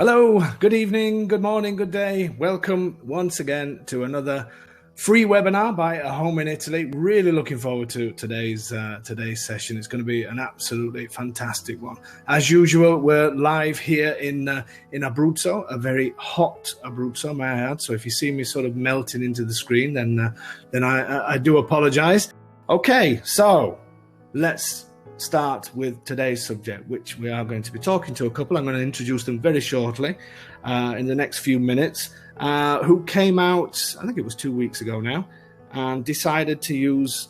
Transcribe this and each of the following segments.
Hello, good evening, good morning, good day. Welcome once again to another free webinar by A Home in Italy. Really looking forward to today's session. It's going to be an absolutely fantastic one. As usual, we're live here in Abruzzo, a very hot Abruzzo, may I add. So if you see me sort of melting into the screen, then I do apologize. Okay, so let's start with today's subject, which we are going to be talking to a couple. I'm going to introduce them very shortly in the next few minutes, who came out, I think it was 2 weeks ago now, and decided to use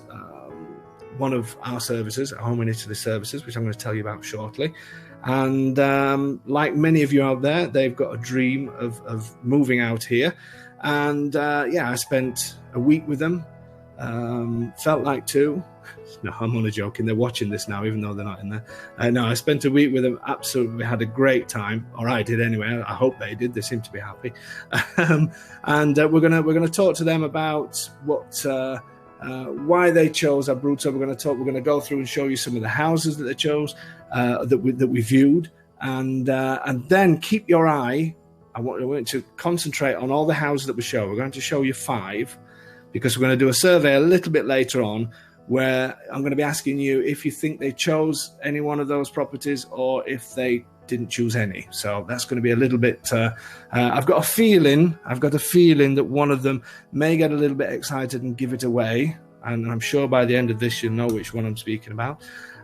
one of our services, Home in Italy services, which I'm going to tell you about shortly. And like many of you out there, they've got a dream of moving out here. And I spent a week with them. Felt like two. No, I'm only joking. They're watching this now, even though they're not in there. No, I spent a week with them. Absolutely had a great time, or I did anyway. I hope they did. They seem to be happy. And we're gonna talk to them about why they chose Abruzzo. We're going to go through and show you some of the houses that they chose, that we viewed, and then keep your eye. I want to concentrate on all the houses that we show. We're going to show you 5, because we're going to do a survey a little bit later on, where I'm going to be asking you if you think they chose any one of those properties or if they didn't choose any. So that's going to be a little bit, I've got a feeling that one of them may get a little bit excited and give it away. And I'm sure by the end of this, you'll know which one I'm speaking about.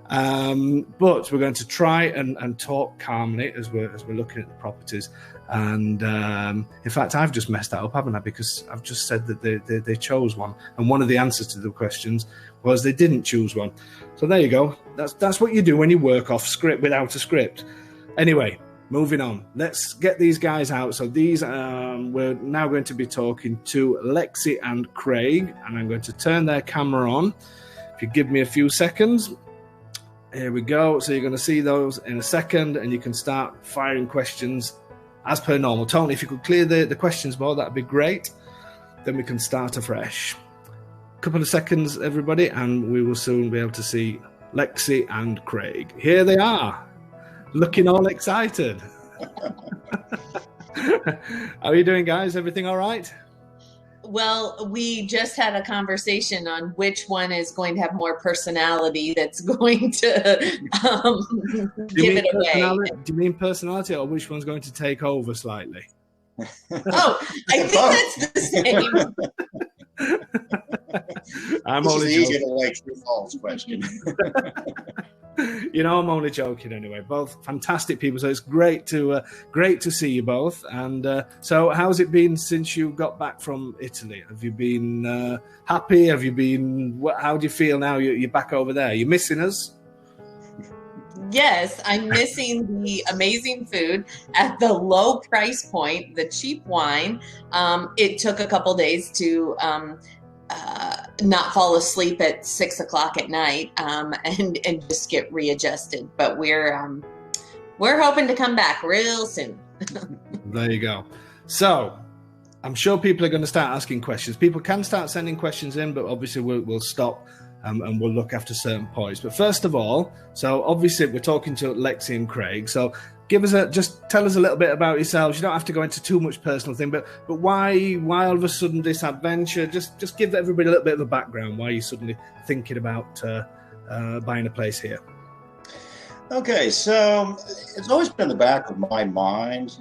But we're going to try and talk calmly as we're looking at the properties. And in fact, I've just messed that up, haven't I? Because I've just said that they chose one, and one of the answers to the questions was they didn't choose one. So there you go. That's what you do when you work off script without a script. Anyway, moving on. Let's get these guys out. So these we're now going to be talking to Lexy and Craig, and I'm going to turn their camera on. If you give me a few seconds. Here we go. So you're going to see those in a second, and you can start firing questions as per normal. Tony, if you could clear the questions board, that'd be great. Then we can start afresh. Couple of seconds, everybody, and we will soon be able to see Lexy and Craig. Here they are, looking all excited. How are you doing, guys? Everything all right? Well, we just had a conversation on which one is going to have more personality that's going to give it away. Do you mean personality, or which one's going to take over slightly? Oh, I think that's the same. I'm only easy to like true false question. You know, I'm only joking anyway. Both fantastic people, so it's great to see you both. And so, how's it been since you got back from Italy? Have you been happy? Have you been? How do you feel now? You're back over there. You're missing us? Yes, I'm missing the amazing food at the low price point, the cheap wine. It took a couple days to not fall asleep at 6 o'clock at night and just get readjusted. But we're hoping to come back real soon. There you go. So I'm sure people are going to start asking questions. People can start sending questions in, but obviously we'll stop and we'll look after certain points. But first of all, so obviously we're talking to Lexy and Craig. So just tell us a little bit about yourselves. You don't have to go into too much personal thing, but why all of a sudden this adventure? Just give everybody a little bit of a background. Why are you suddenly thinking about buying a place here? Okay, so it's always been in the back of my mind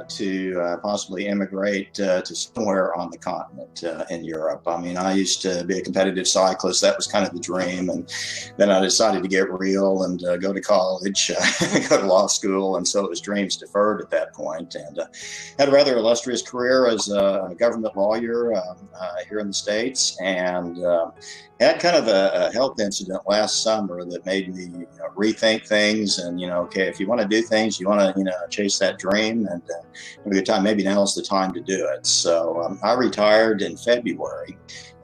to possibly immigrate to somewhere on the continent in Europe. I mean, I used to be a competitive cyclist. That was kind of the dream. And then I decided to get real and go to college, go to law school. And so it was dreams deferred at that point. And had a rather illustrious career as a government lawyer here in the States. And had kind of a health incident last summer that made me rethink things. And, okay, if you want to do things, you want to, chase that dream and have a good time. Maybe now is the time to do it. So I retired in February.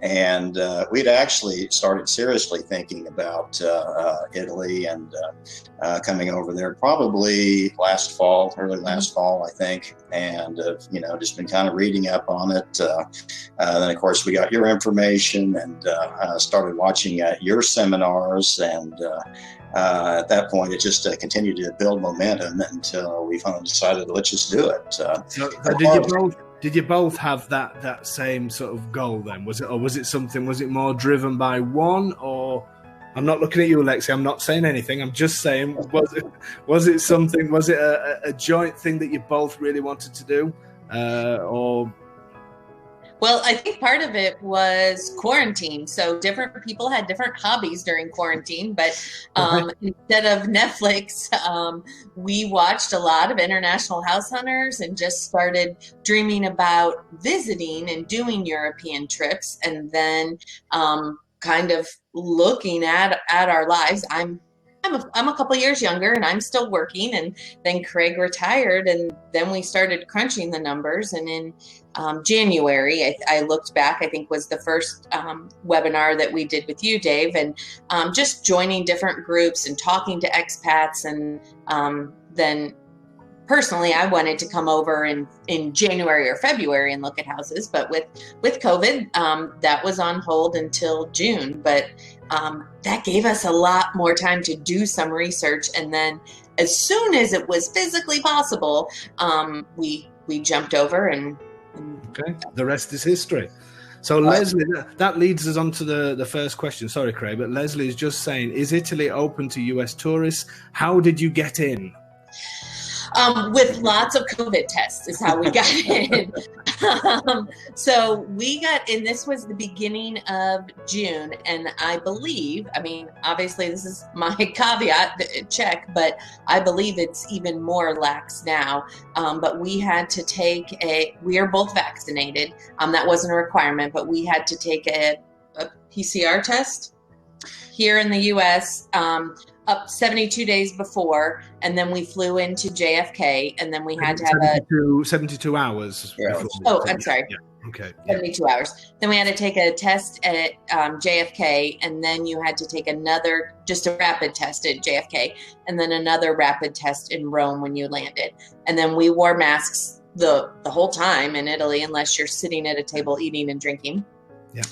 And we'd actually started seriously thinking about Italy and coming over there probably early last fall, I think. And, just been kind of reading up on it. Then, of course, we got your information and started watching your seminars. And at that point, it just continued to build momentum until we finally decided, let's just do it. So did you both have that same sort of goal then? Was it more driven by one? Or I'm not looking at you, Lexi, I'm not saying anything, I'm just saying, was it a joint thing that you both really wanted to do? Well, I think part of it was quarantine. So different people had different hobbies during quarantine, but instead of Netflix, we watched a lot of International House Hunters and just started dreaming about visiting and doing European trips, and then kind of looking at our lives. I'm a couple years younger and I'm still working, and then Craig retired, and then we started crunching the numbers. And in January, I looked back, I think was the first webinar that we did with you, Dave, and just joining different groups and talking to expats. And then personally, I wanted to come over in January or February and look at houses, but with COVID, that was on hold until June. But that gave us a lot more time to do some research. And then as soon as it was physically possible, we jumped over and okay, the rest is history. So Leslie, that leads us on to the first question. Sorry, Craig, but Leslie is just saying, is Italy open to US tourists? How did you get in? With lots of COVID tests is how we got in. So we got in, this was the beginning of June. And I believe, obviously this is my caveat check, but I believe it's even more lax now. But we had to we are both vaccinated. That wasn't a requirement, but we had to take a PCR test here in the US, up 72 days before, and then we flew into JFK, and then we had to have 72 hours. Yeah. Oh, I'm sorry. Yeah. Okay. 72 hours. Then we had to take a test at JFK, and then you had to take just a rapid test at JFK, and then another rapid test in Rome when you landed. And then we wore masks the whole time in Italy, unless you're sitting at a table eating and drinking. Yeah.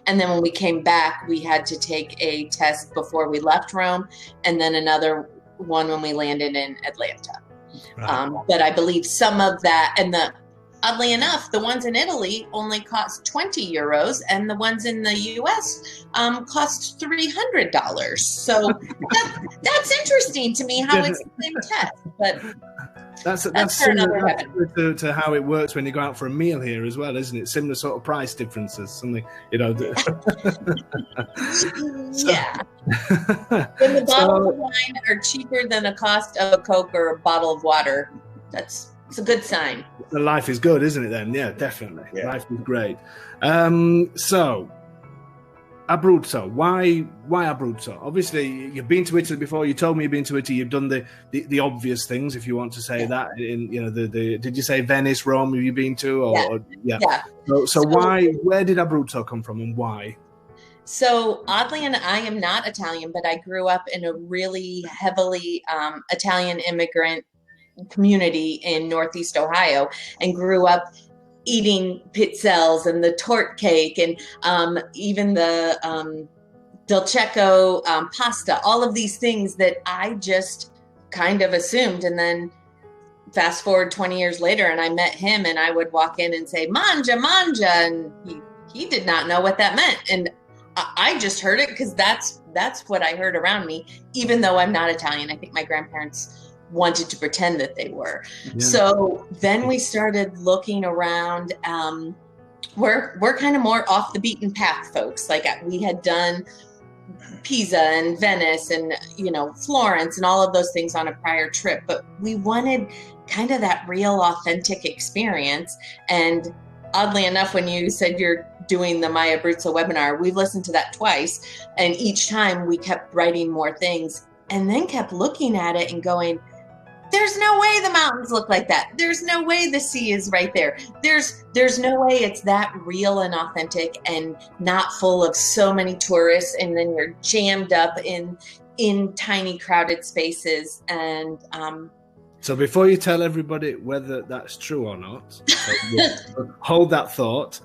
And then when we came back, we had to take a test before we left Rome, and then another one when we landed in Atlanta. Right. But I believe some of that, and oddly enough, the ones in Italy only cost 20 euros, and the ones in the US cost $300. So that's interesting to me how it's the same test, but. That's similar to how it works when you go out for a meal here as well, isn't it? Similar sort of price differences, something, Yeah. When the bottles of wine are cheaper than the cost of a Coke or a bottle of water, it's a good sign. The life is good, isn't it then? Yeah, definitely. Yeah. Life is great. So, Abruzzo, why Abruzzo? Obviously, you've been to Italy before. You told me you've been to Italy. You've done the obvious things, if you want to say that. Did you say Venice, Rome? Have you been to? Yeah. So why? Where did Abruzzo come from, and why? So oddly, and I am not Italian, but I grew up in a really heavily Italian immigrant community in Northeast Ohio, and grew up eating pizzelles and the torte cake, and even the dolcetto pasta, all of these things that I just kind of assumed. And then fast forward 20 years later, and I met him, and I would walk in and say, "Mangia, mangia," and he did not know what that meant. And I just heard it because that's what I heard around me, even though I'm not Italian. I think my grandparents wanted to pretend that they were. Yeah. So then we started looking around. We're kind of more off the beaten path folks. Like we had done Pisa and Venice and Florence and all of those things on a prior trip, but we wanted kind of that real authentic experience. And oddly enough, when you said you're doing the My Abruzzo webinar, we've listened to that twice, and each time we kept writing more things, and then kept looking at it and going, There's no way the mountains look like that. There's no way the sea is right there. There's no way it's that real and authentic and not full of so many tourists, and then you're jammed up in tiny crowded spaces. And so before you tell everybody whether that's true or not, hold that thought.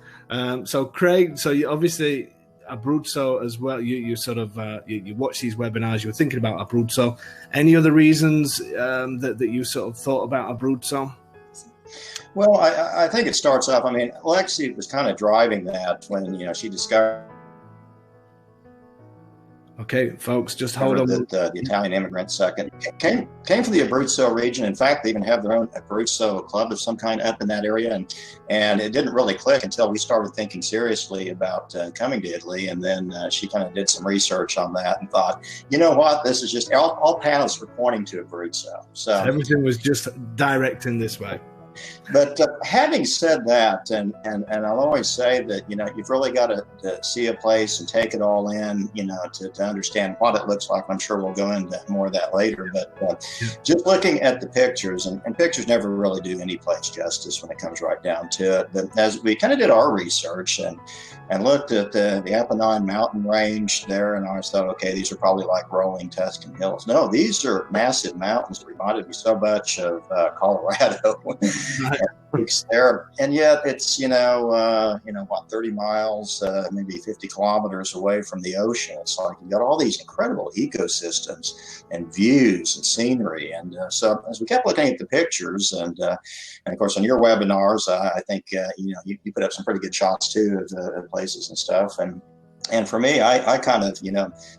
So Craig, so you obviously Abruzzo as well. You sort of you watch these webinars. You were thinking about Abruzzo. Any other reasons that you sort of thought about Abruzzo? Well, I think it starts off. I mean, Lexi was kind of driving that when she discovered. Okay, folks, just hold on. The Italian immigrants came from the Abruzzo region. In fact, they even have their own Abruzzo club of some kind up in that area. And it didn't really click until we started thinking seriously about coming to Italy. And then she kind of did some research on that and thought, you know what, this is just all paths were pointing to Abruzzo. So everything was just directing this way. But having said that, and I'll always say that, you've really got to see a place and take it all in, to understand what it looks like. I'm sure we'll go into more of that later. But just looking at the pictures, and pictures never really do any place justice when it comes right down to it. But as we kind of did our research and looked at the Apennine mountain range there, and I always thought, okay, these are probably like rolling Tuscan hills. No, these are massive mountains that reminded me so much of Colorado. There, and yet it's 30 miles, maybe 50 kilometers away from the ocean. It's like you got all these incredible ecosystems and views and scenery. And so as we kept looking at the pictures, and of course on your webinars, I think you put up some pretty good shots too of places and stuff. And for me, I kind of,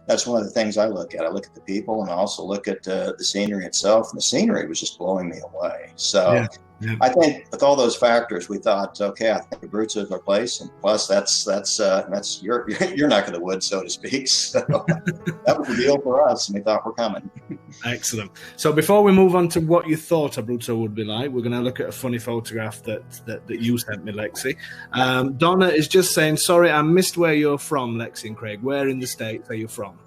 that's one of the things I look at. I look at the people, and I also look at the scenery itself. And the scenery was just blowing me away. So. Yeah. Yeah. I think with all those factors, we thought, okay, I think Abruzzo is our place, and plus that's your neck of the woods, so to speak. So that was the deal for us, and we thought we're coming. Excellent. So before we move on to what you thought Abruzzo would be like, we're going to look at a funny photograph that you sent me, Lexi. Donna is just saying, sorry, I missed where you're from, Lexi and Craig. Where in the States are you from?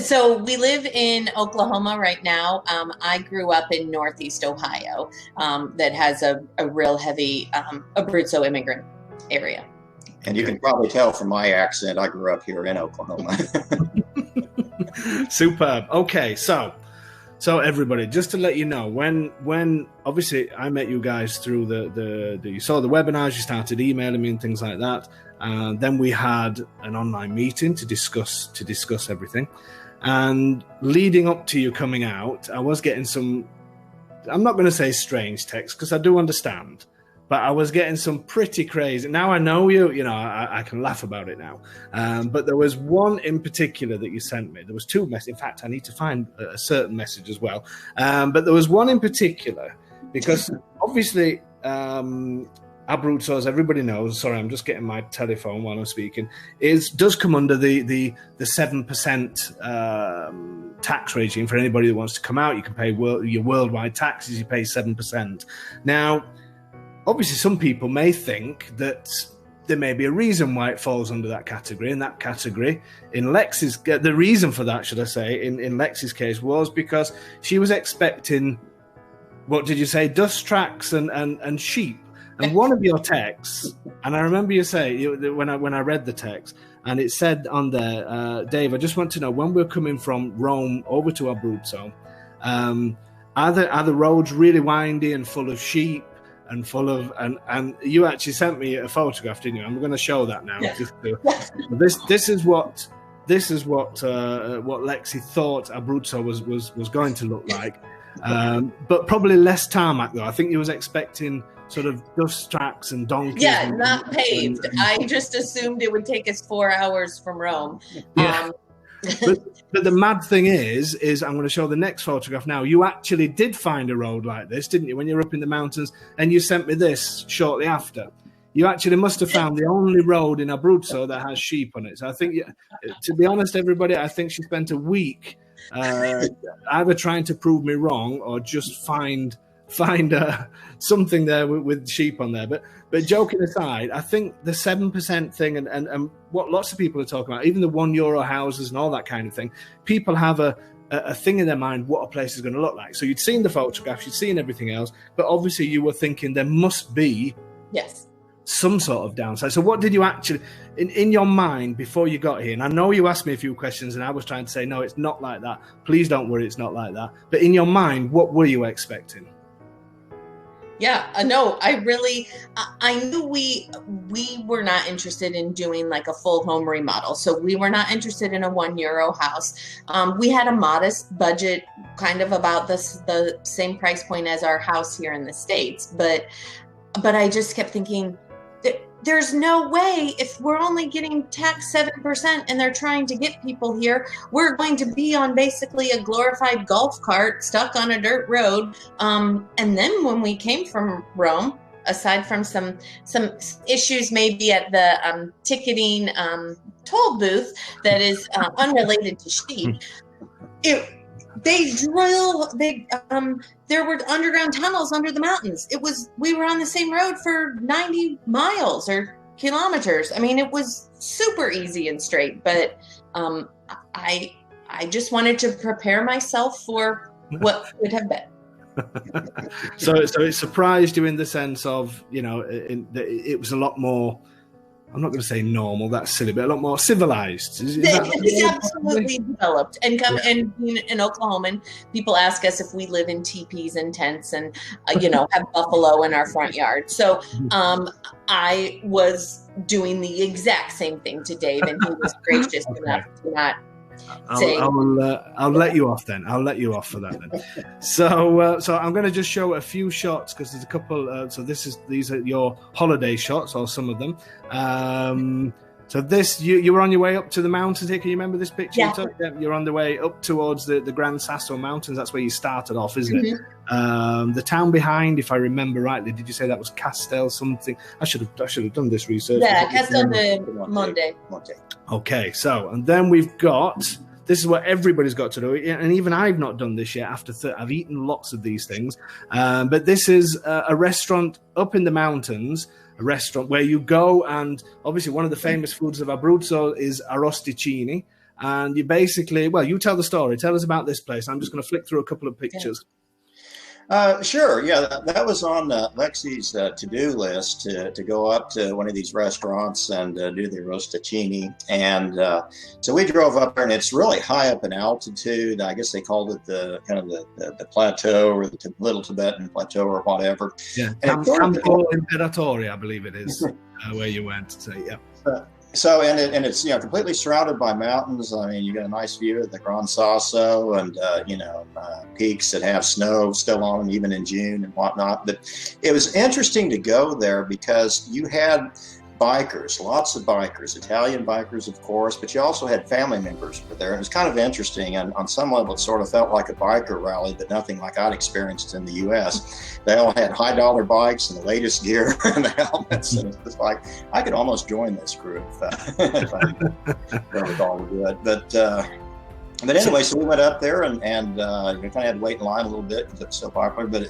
So we live in Oklahoma right now. I grew up in Northeast Ohio that has a real heavy Abruzzo immigrant area. And you can probably tell from my accent, I grew up here in Oklahoma. Superb. Okay, so everybody, just to let you know, when obviously I met you guys through you saw the webinars, you started emailing me and things like that. Then we had an online meeting to discuss everything. And leading up to you coming out, I was getting some, I'm not going to say strange texts because I do understand, but I was getting some pretty crazy. Now I know you, I can laugh about it now. But there was one in particular that you sent me. There was two messages. In fact, I need to find a certain message as well. But there was one in particular because obviously, Abruzzo, as everybody knows, sorry, I'm just getting my telephone while I'm speaking, does come under the 7% tax regime for anybody that wants to come out. You can pay your worldwide taxes, you pay 7%. Now, obviously, some people may think that there may be a reason why it falls under that category. And that category, in Lexi's, the reason for that, should I say, in Lexi's case was because she was expecting, what did you say, dust tracks and sheep. And one of your texts, and I remember you say when I read the text, and it said on there, Dave, I just want to know, when we're coming from Rome over to Abruzzo, are the roads really windy and full of sheep and full of and you actually sent me a photograph, didn't you? I'm going to show that now. Yeah. This is what Lexi thought Abruzzo was going to look like, but probably less tarmac though. I think he was expecting sort of dust tracks and donkeys. Yeah, not paved. I just assumed it would take us 4 hours from Rome. Yeah. But the mad thing is I'm going to show the next photograph now. You actually did find a road like this, didn't you, when you're up in the mountains? And you sent me this shortly after. You actually must have found the only road in Abruzzo that has sheep on it. So I think, to be honest, everybody, I think she spent a week either trying to prove me wrong or just find something there with sheep on there. But joking aside, I think the 7% thing and what lots of people are talking about, even the €1 houses and all that kind of thing, people have a a thing in their mind what a place is going to look like. So you'd seen the photographs, you'd seen everything else, but obviously you were thinking there must be some sort of downside. So what did you actually, in your mind before you got here, and I know you asked me a few questions and I was trying to say, no, it's not like that. Please don't worry, it's not like that. But in your mind, what were you expecting? Yeah, no, I knew we were not interested in doing like a full home remodel. So we were not interested in a €1 house. We had a modest budget, kind of about the same price point as our house here in the States. But I just kept thinking, there's no way, if we're only getting taxed 7% and they're trying to get people here, we're going to be on basically a glorified golf cart stuck on a dirt road. And then when we came from Rome, aside from some issues maybe at the ticketing toll booth that is unrelated to sheep, there were underground tunnels under the mountains. We were on the same road for 90 miles or kilometers. I mean, it was super easy and straight, but I just wanted to prepare myself for what could have been. So it surprised you in the sense of, it was a lot more, I'm not going to say normal, that's silly, but a lot more civilized. It's absolutely developed. And being an Oklahoman, people ask us if we live in teepees and tents and, have buffalo in our front yard. So I was doing the exact same thing to Dave, and he was gracious enough to not say. I'll let you off then. I'll let you off for that then. So I'm going to just show a few shots because there's a couple. So these are your holiday shots, or some of them. So this, you were on your way up to the mountains here. Can you remember this picture? Yeah. You're on the way up towards the Gran Sasso Mountains. That's where you started off, isn't it? The town behind, if I remember rightly, did you say that was Castel something? I should have done this research. Yeah, Castel de Monte. Okay, so, and then we've got, this is what everybody's got to do, and even I've not done this yet after I've eaten lots of these things, but this is a restaurant up in the mountains, a restaurant where you go, and obviously one of the famous foods of Abruzzo is arrosticini, and you basically, well, you tell the story. Tell us about this place. I'm just going to flick through a couple of pictures. Sure. Yeah, that was on Lexy's to-do list to go up to one of these restaurants and do the arrosticini. And so we drove up there, and it's really high up in altitude. I guess they called it the plateau, or the Little Tibetan Plateau, or whatever. Yeah, Campo Imperatore, I believe it is, where you went. So, yeah. So it's completely surrounded by mountains. I mean, you get a nice view of the Gran Sasso and peaks that have snow still on them even in June and whatnot. But it was interesting to go there because you had bikers, lots of bikers, Italian bikers, of course, but you also had family members were there. It was kind of interesting, and on some level it sort of felt like a biker rally, but nothing like I'd experienced in the U.S. They all had high dollar bikes and the latest gear and the helmets, and it was like I could almost join this group if I recall good. But anyway, so we went up there and we kind of had to wait in line a little bit because it was so popular. But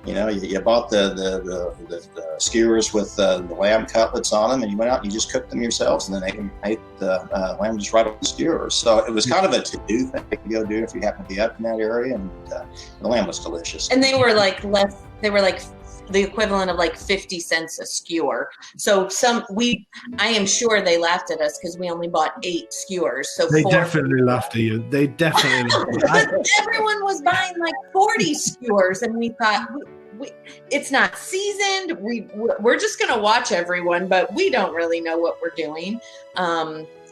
you bought the skewers with the lamb cutlets on them, and you went out and you just cooked them yourselves, and then ate the lamb just right on the skewers. So it was kind of a to-do thing to go do if you happen to be up in that area, and the lamb was delicious. And they were like the equivalent of like 50 cents a skewer. So I am sure they laughed at us because we only bought 8 skewers. So they definitely laughed at you. They definitely laughed. Everyone was buying like 40 skewers, and we thought, it's not seasoned. We're just going to watch everyone, but we don't really know what we're doing.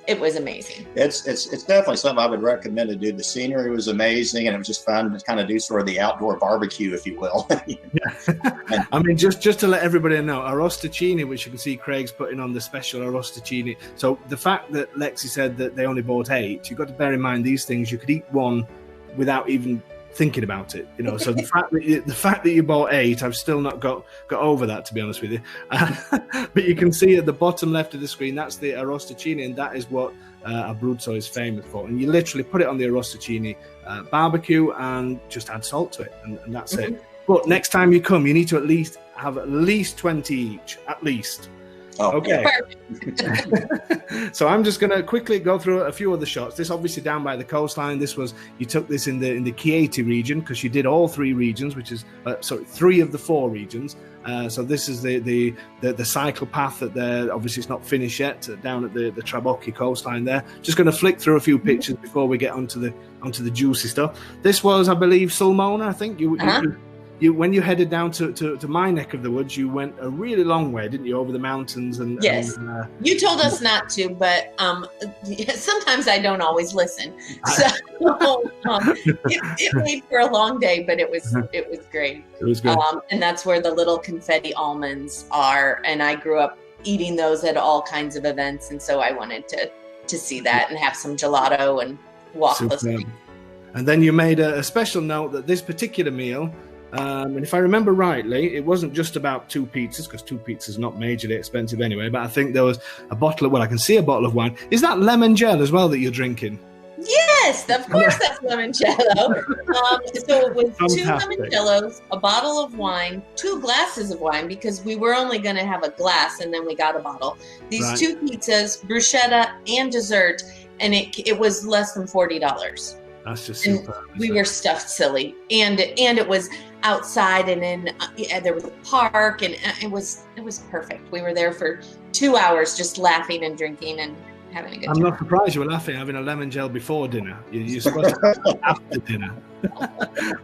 It was amazing. It's definitely something I would recommend to do. The scenery was amazing, and it was just fun to kind of do sort of the outdoor barbecue, if you will. I mean, just to let everybody know, arrosticini, which you can see Craig's putting on the special arrosticini. So the fact that Lexy said that they only bought 8, you've got to bear in mind these things. You could eat one without even thinking about it, So the fact that you bought 8, I've still not got over that, to be honest with you. But you can see at the bottom left of the screen, that's the arrosticini, and that is what Abruzzo is famous for. And you literally put it on the arrosticini barbecue and just add salt to it, and that's it. But next time you come, you need to at least have at least 20 each, at least. Oh, Okay. Perfect. So I'm just going to quickly go through a few other shots. This obviously down by the coastline. This was, you took this in the Chieti region, because you did all three regions, which is three of the four regions. So this is the cycle path that there. Obviously, it's not finished yet down at the Trabocchi coastline there. Just going to flick through a few pictures before we get onto the juicy stuff. This was, I believe, Sulmona. I think you when you headed down to my neck of the woods, you went a really long way, didn't you, over the mountains? And yes, you told us not to, but sometimes I don't always listen. So it made for a long day, but it was great. It was good. And that's where the little confetti almonds are, and I grew up eating those at all kinds of events, and so I wanted to see that and have some gelato and walk those things. And then you made a special note that this particular meal. And if I remember rightly, it wasn't just about two pizzas, because two pizzas are not majorly expensive anyway, but I think there was a bottle of, I can see a bottle of wine. Is that lemon gel as well that you're drinking? Yes, of course that's limoncello. So it was Fantastic. 2 limoncellos, a bottle of wine, 2 glasses of wine, because we were only going to have a glass and then we got a bottle. These 2 pizzas, bruschetta, and dessert, and it was less than $40. That's just super. We were stuffed silly, and it was outside, and there was a park, and it was perfect. We were there for 2 hours just laughing and drinking and having a good time. I'm not surprised you were laughing having a lemon gel before dinner. You're supposed to have it after dinner.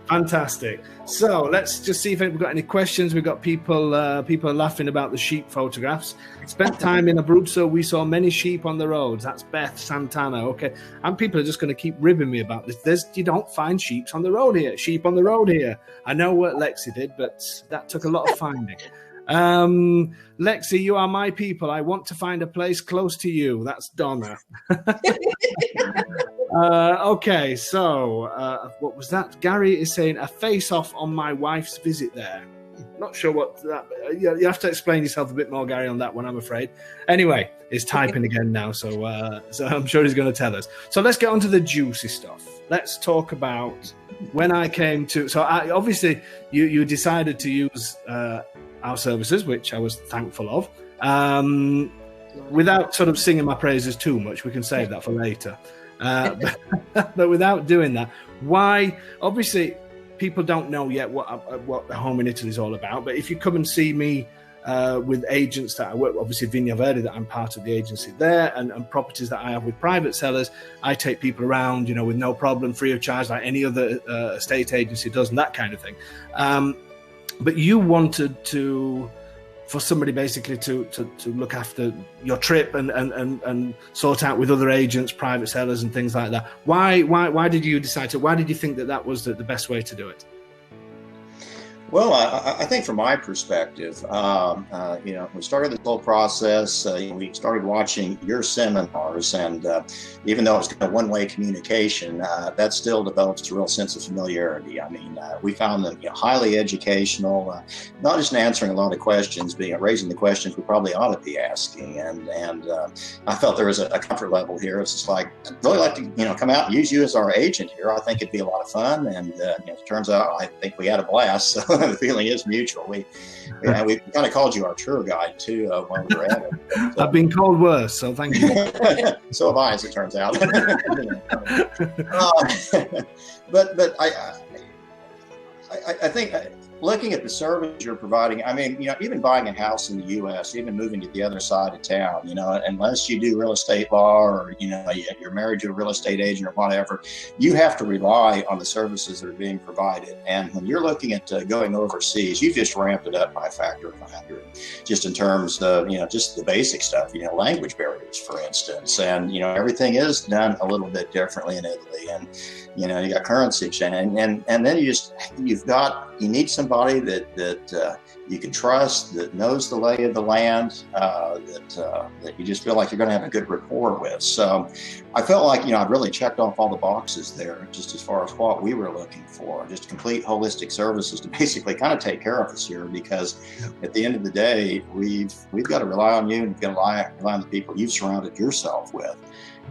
Fantastic. So let's just see if we've got any questions. We've got people laughing about the sheep photographs. Spent time in Abruzzo. We saw many sheep on the roads. That's Beth Santana. Okay. And people are just going to keep ribbing me about this. You don't find sheep on the road here. Sheep on the road here. I know what Lexi did, but that took a lot of finding. Lexi, you are my people. I want to find a place close to you. That's Donna. Okay, so what was that? Gary is saying a face-off on my wife's visit there. Not sure what that. You have to explain yourself a bit more, Gary, on that one, I'm afraid. Anyway, he's typing again now, so I'm sure he's going to tell us. So let's get on to the juicy stuff. Let's talk about when I came to. So obviously, you decided to use our services, which I was thankful of. Without sort of singing my praises too much, we can save that for later. But without doing that, why? Obviously, people don't know yet what the Home in Italy is all about. But if you come and see me with agents that I work, obviously Vigna Verde, that I'm part of the agency there, and properties that I have with private sellers, I take people around, with no problem, free of charge, like any other estate agency does, and that kind of thing. But you wanted for somebody basically to look after your trip and sort out with other agents, private sellers, and things like that. Why did you decide to? Why did you think that was the best way to do it? Well, I think from my perspective, we started this whole process. We started watching your seminars, and even though it was kind of one-way communication, that still develops a real sense of familiarity. I mean, we found them highly educational, not just in answering a lot of questions, but raising the questions we probably ought to be asking. And I felt there was a comfort level here. It's just like, I'd really like to come out and use you as our agent here. I think it'd be a lot of fun, and it turns out I think we had a blast. So the feeling is mutual. We kind of called you our tour guide too when we were at it. But, I've been called worse, so thank you. So have I, as it turns out. But I think looking at the service you're providing, I mean, even buying a house in the U.S., even moving to the other side of town, unless you do real estate law or, you're married to a real estate agent or whatever, you have to rely on the services that are being provided. And when you're looking at going overseas, you've just ramped it up by a factor of 100, just in terms of, just the basic stuff, language barriers, for instance. And, everything is done a little bit differently in Italy. And, you got currency exchange, and then you need somebody that you can trust, that knows the lay of the land, that you just feel like you're going to have a good rapport with. So I felt like, I'd really checked off all the boxes there, just as far as what we were looking for, just complete holistic services to basically kind of take care of us here, because at the end of the day, we've got to rely on you, and we've got to rely on the people you've surrounded yourself with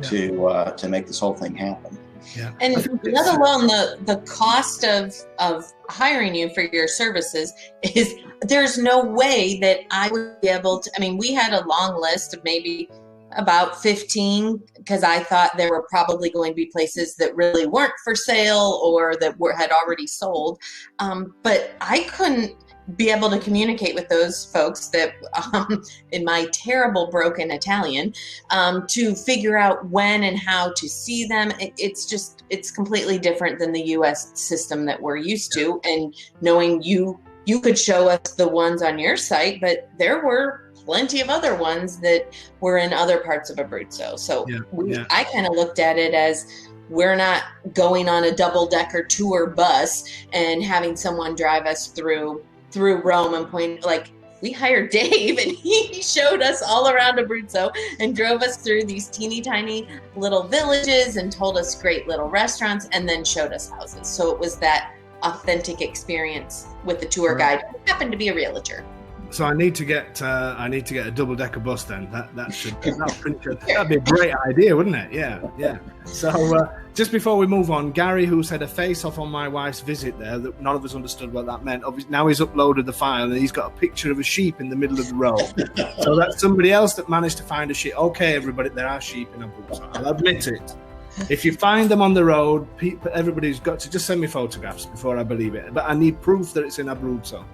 to make this whole thing happen. Yeah. And let alone the cost of hiring you for your services is, there's no way that I would be able to. I mean, we had a long list of maybe about 15, because I thought there were probably going to be places that really weren't for sale or that had already sold. But I couldn't be able to communicate with those folks that, in my terrible broken Italian, to figure out when and how to see them. It's completely different than the U.S. system that we're used to. And knowing you could show us the ones on your site, but there were plenty of other ones that were in other parts of Abruzzo. So I kind of looked at it as, we're not going on a double-decker tour bus and having someone drive us through Rome and point, like, we hired Dave and he showed us all around Abruzzo and drove us through these teeny tiny little villages and told us great little restaurants and then showed us houses. So it was that authentic experience with the tour guide, who happened to be a realtor. So I need to get a double-decker bus then. That'd be a great idea, wouldn't it? Yeah. So just before we move on, Gary, who's had a face-off on my wife's visit there, that none of us understood what that meant. Obviously, now he's uploaded the file and he's got a picture of a sheep in the middle of the road. So that's somebody else that managed to find a sheep. Okay, everybody, there are sheep in Abruzzo. I'll admit it. If you find them on the road, everybody's got to just send me photographs before I believe it. But I need proof that it's in Abruzzo.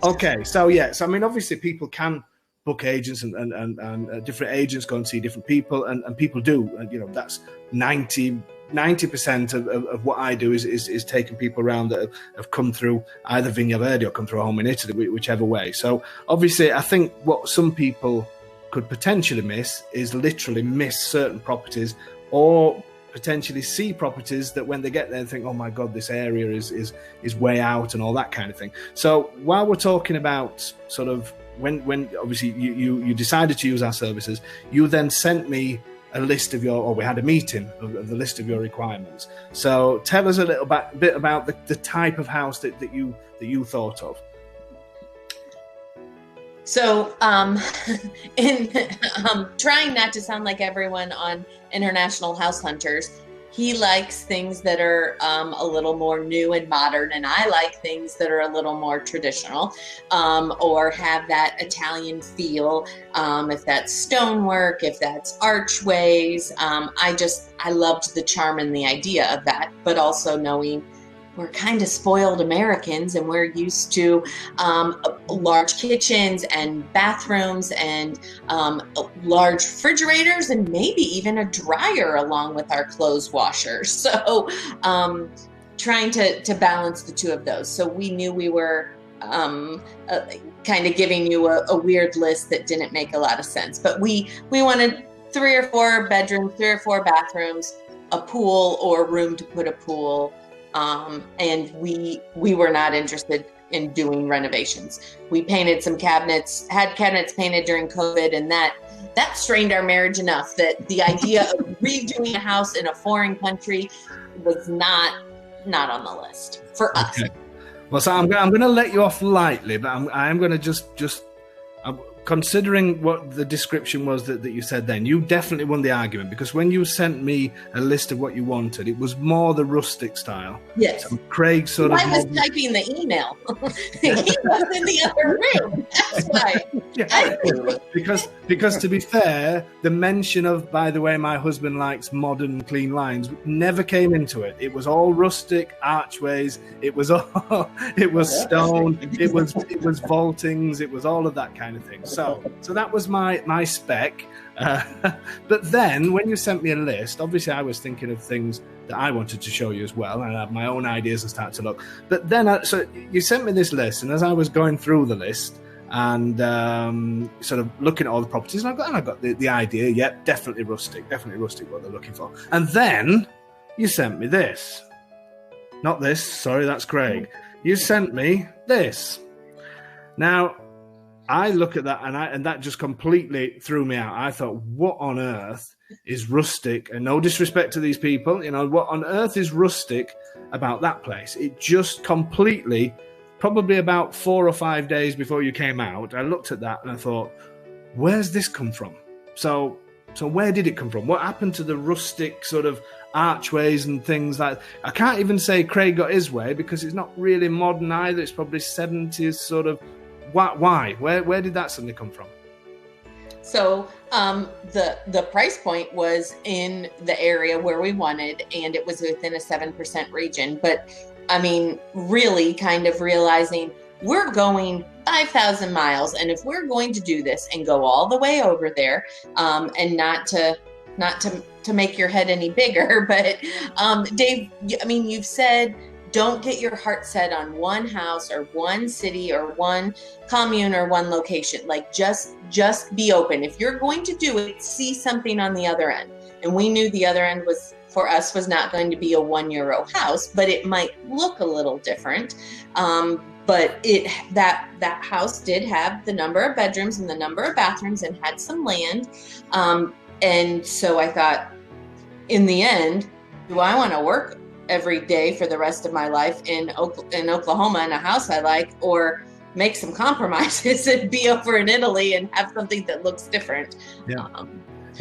Okay, so I mean, obviously people can book agents and different agents go and see different people, and people do. And, that's 90% of what I do is taking people around that have come through either Vigna Verde or come through a home in Italy, whichever way. So obviously, I think what some people could potentially miss is literally miss certain properties, or potentially see properties that when they get there and think, oh my God, this area is way out and all that kind of thing. So while we're talking about sort of when obviously you decided to use our services, you then sent me a list of we had a meeting of the list of your requirements. So tell us a little bit about the type of house that you thought of. So, in trying not to sound like everyone on International House Hunters, he likes things that are a little more new and modern, and I like things that are a little more traditional, or have that Italian feel. If that's stonework, if that's archways, I loved the charm and the idea of that, but also knowing we're kind of spoiled Americans and we're used to large kitchens and bathrooms and large refrigerators and maybe even a dryer along with our clothes washer. So trying to balance the two of those. So we knew we were kind of giving you a weird list that didn't make a lot of sense. But we wanted 3 or 4 bedrooms, 3 or 4 bathrooms, a pool or room to put a pool. And we were not interested in doing renovations. We painted some cabinets, had cabinets painted during COVID, and that strained our marriage enough that the idea of redoing a house in a foreign country was not on the list for us. Okay. Well, so I'm going to let you off lightly, but I'm going to just considering what the description was that you said then, you definitely won the argument, because when you sent me a list of what you wanted, it was more the rustic style. Yes. So Craig sort of... I was typing the email. He was in the other room. That's why. Yeah. Because to be fair, the mention of, by the way, my husband likes modern clean lines never came into it. It was all rustic, archways, it was stone, it was vaultings, it was all of that kind of thing. So that was my spec. But then when you sent me a list, obviously I was thinking of things that I wanted to show you as well, and I had my own ideas and start to look. But then so you sent me this list, and as I was going through the list and sort of looking at all the properties, and I got the idea. Yep, definitely rustic what they're looking for. And then you sent me this. Not this, sorry, that's Craig. You sent me this. Now, I look at that and that just completely threw me out. I thought, what on earth is rustic? And no disrespect to these people, what on earth is rustic about that place? It just completely, probably about 4 or 5 days before you came out, I looked at that and I thought, where's this come from? So So where did it come from? What happened to the rustic sort of archways and things like that? I can't even say Craig got his way because it's not really modern either. It's probably 70s sort of. Why? Where did that suddenly come from? So the price point was in the area where we wanted, and it was within a 7% region. But I mean, really kind of realizing we're going 5,000 miles, and if we're going to do this and go all the way over there, and not to make your head any bigger, but Dave, I mean, you've said don't get your heart set on one house or one city or one commune or one location. Like just be open. If you're going to do it, see something on the other end. And we knew the other end was not going to be a €1 house, but it might look a little different. But that house did have the number of bedrooms and the number of bathrooms and had some land. And so I thought, in the end, do I want to work every day for the rest of my life in Oklahoma in a house I like, or make some compromises and be over in Italy and have something that looks different? Yeah.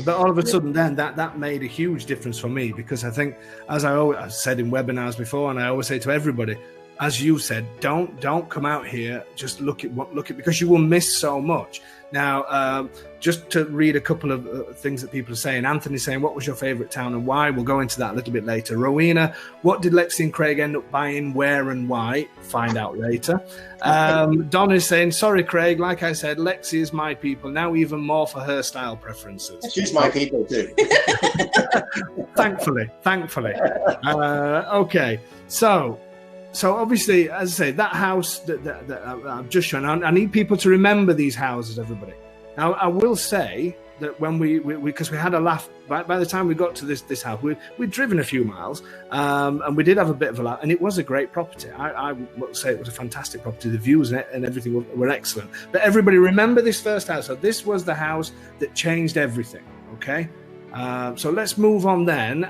But all of a sudden then that made a huge difference for me, because I think, as I've said in webinars before, and I always say to everybody, as you said, don't come out here, just look at because you will miss so much. Now, just to read a couple of things that people are saying. Anthony's saying, what was your favorite town and why? We'll go into that a little bit later. Rowena, what did Lexy and Craig end up buying, where and why? Find out later. Don is saying, sorry, Craig, like I said, Lexy is my people, now even more for her style preferences. She's my people too. Thankfully. Okay, so obviously, as I say, that house that I've just shown, I need people to remember these houses, everybody. Now, I will say that when we because we had a laugh, by the time we got to this house, we'd driven a few miles, and we did have a bit of a laugh, and it was a great property. I would say it was a fantastic property. The views and everything were excellent. But everybody remember this first house. So this was the house that changed everything, okay? So let's move on then.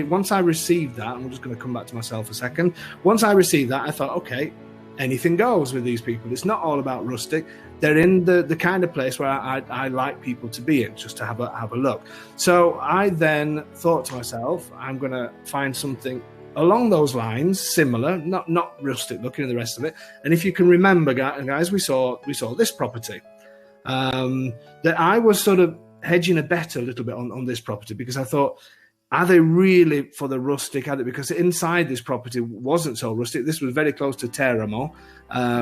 Once I received that, I'm just going to come back to myself a second. Once I received that, I thought, okay, anything goes with these people. It's not all about rustic. They're in the kind of place where I like people to be in, just to have a look. So I then thought to myself, I'm going to find something along those lines, similar, not rustic looking and the rest of it. And if you can remember, guys, we saw this property that I was sort of hedging a bet a little bit on this property, because I thought, are they really for the rustic? Because inside this property wasn't so rustic. This was very close to Teramo.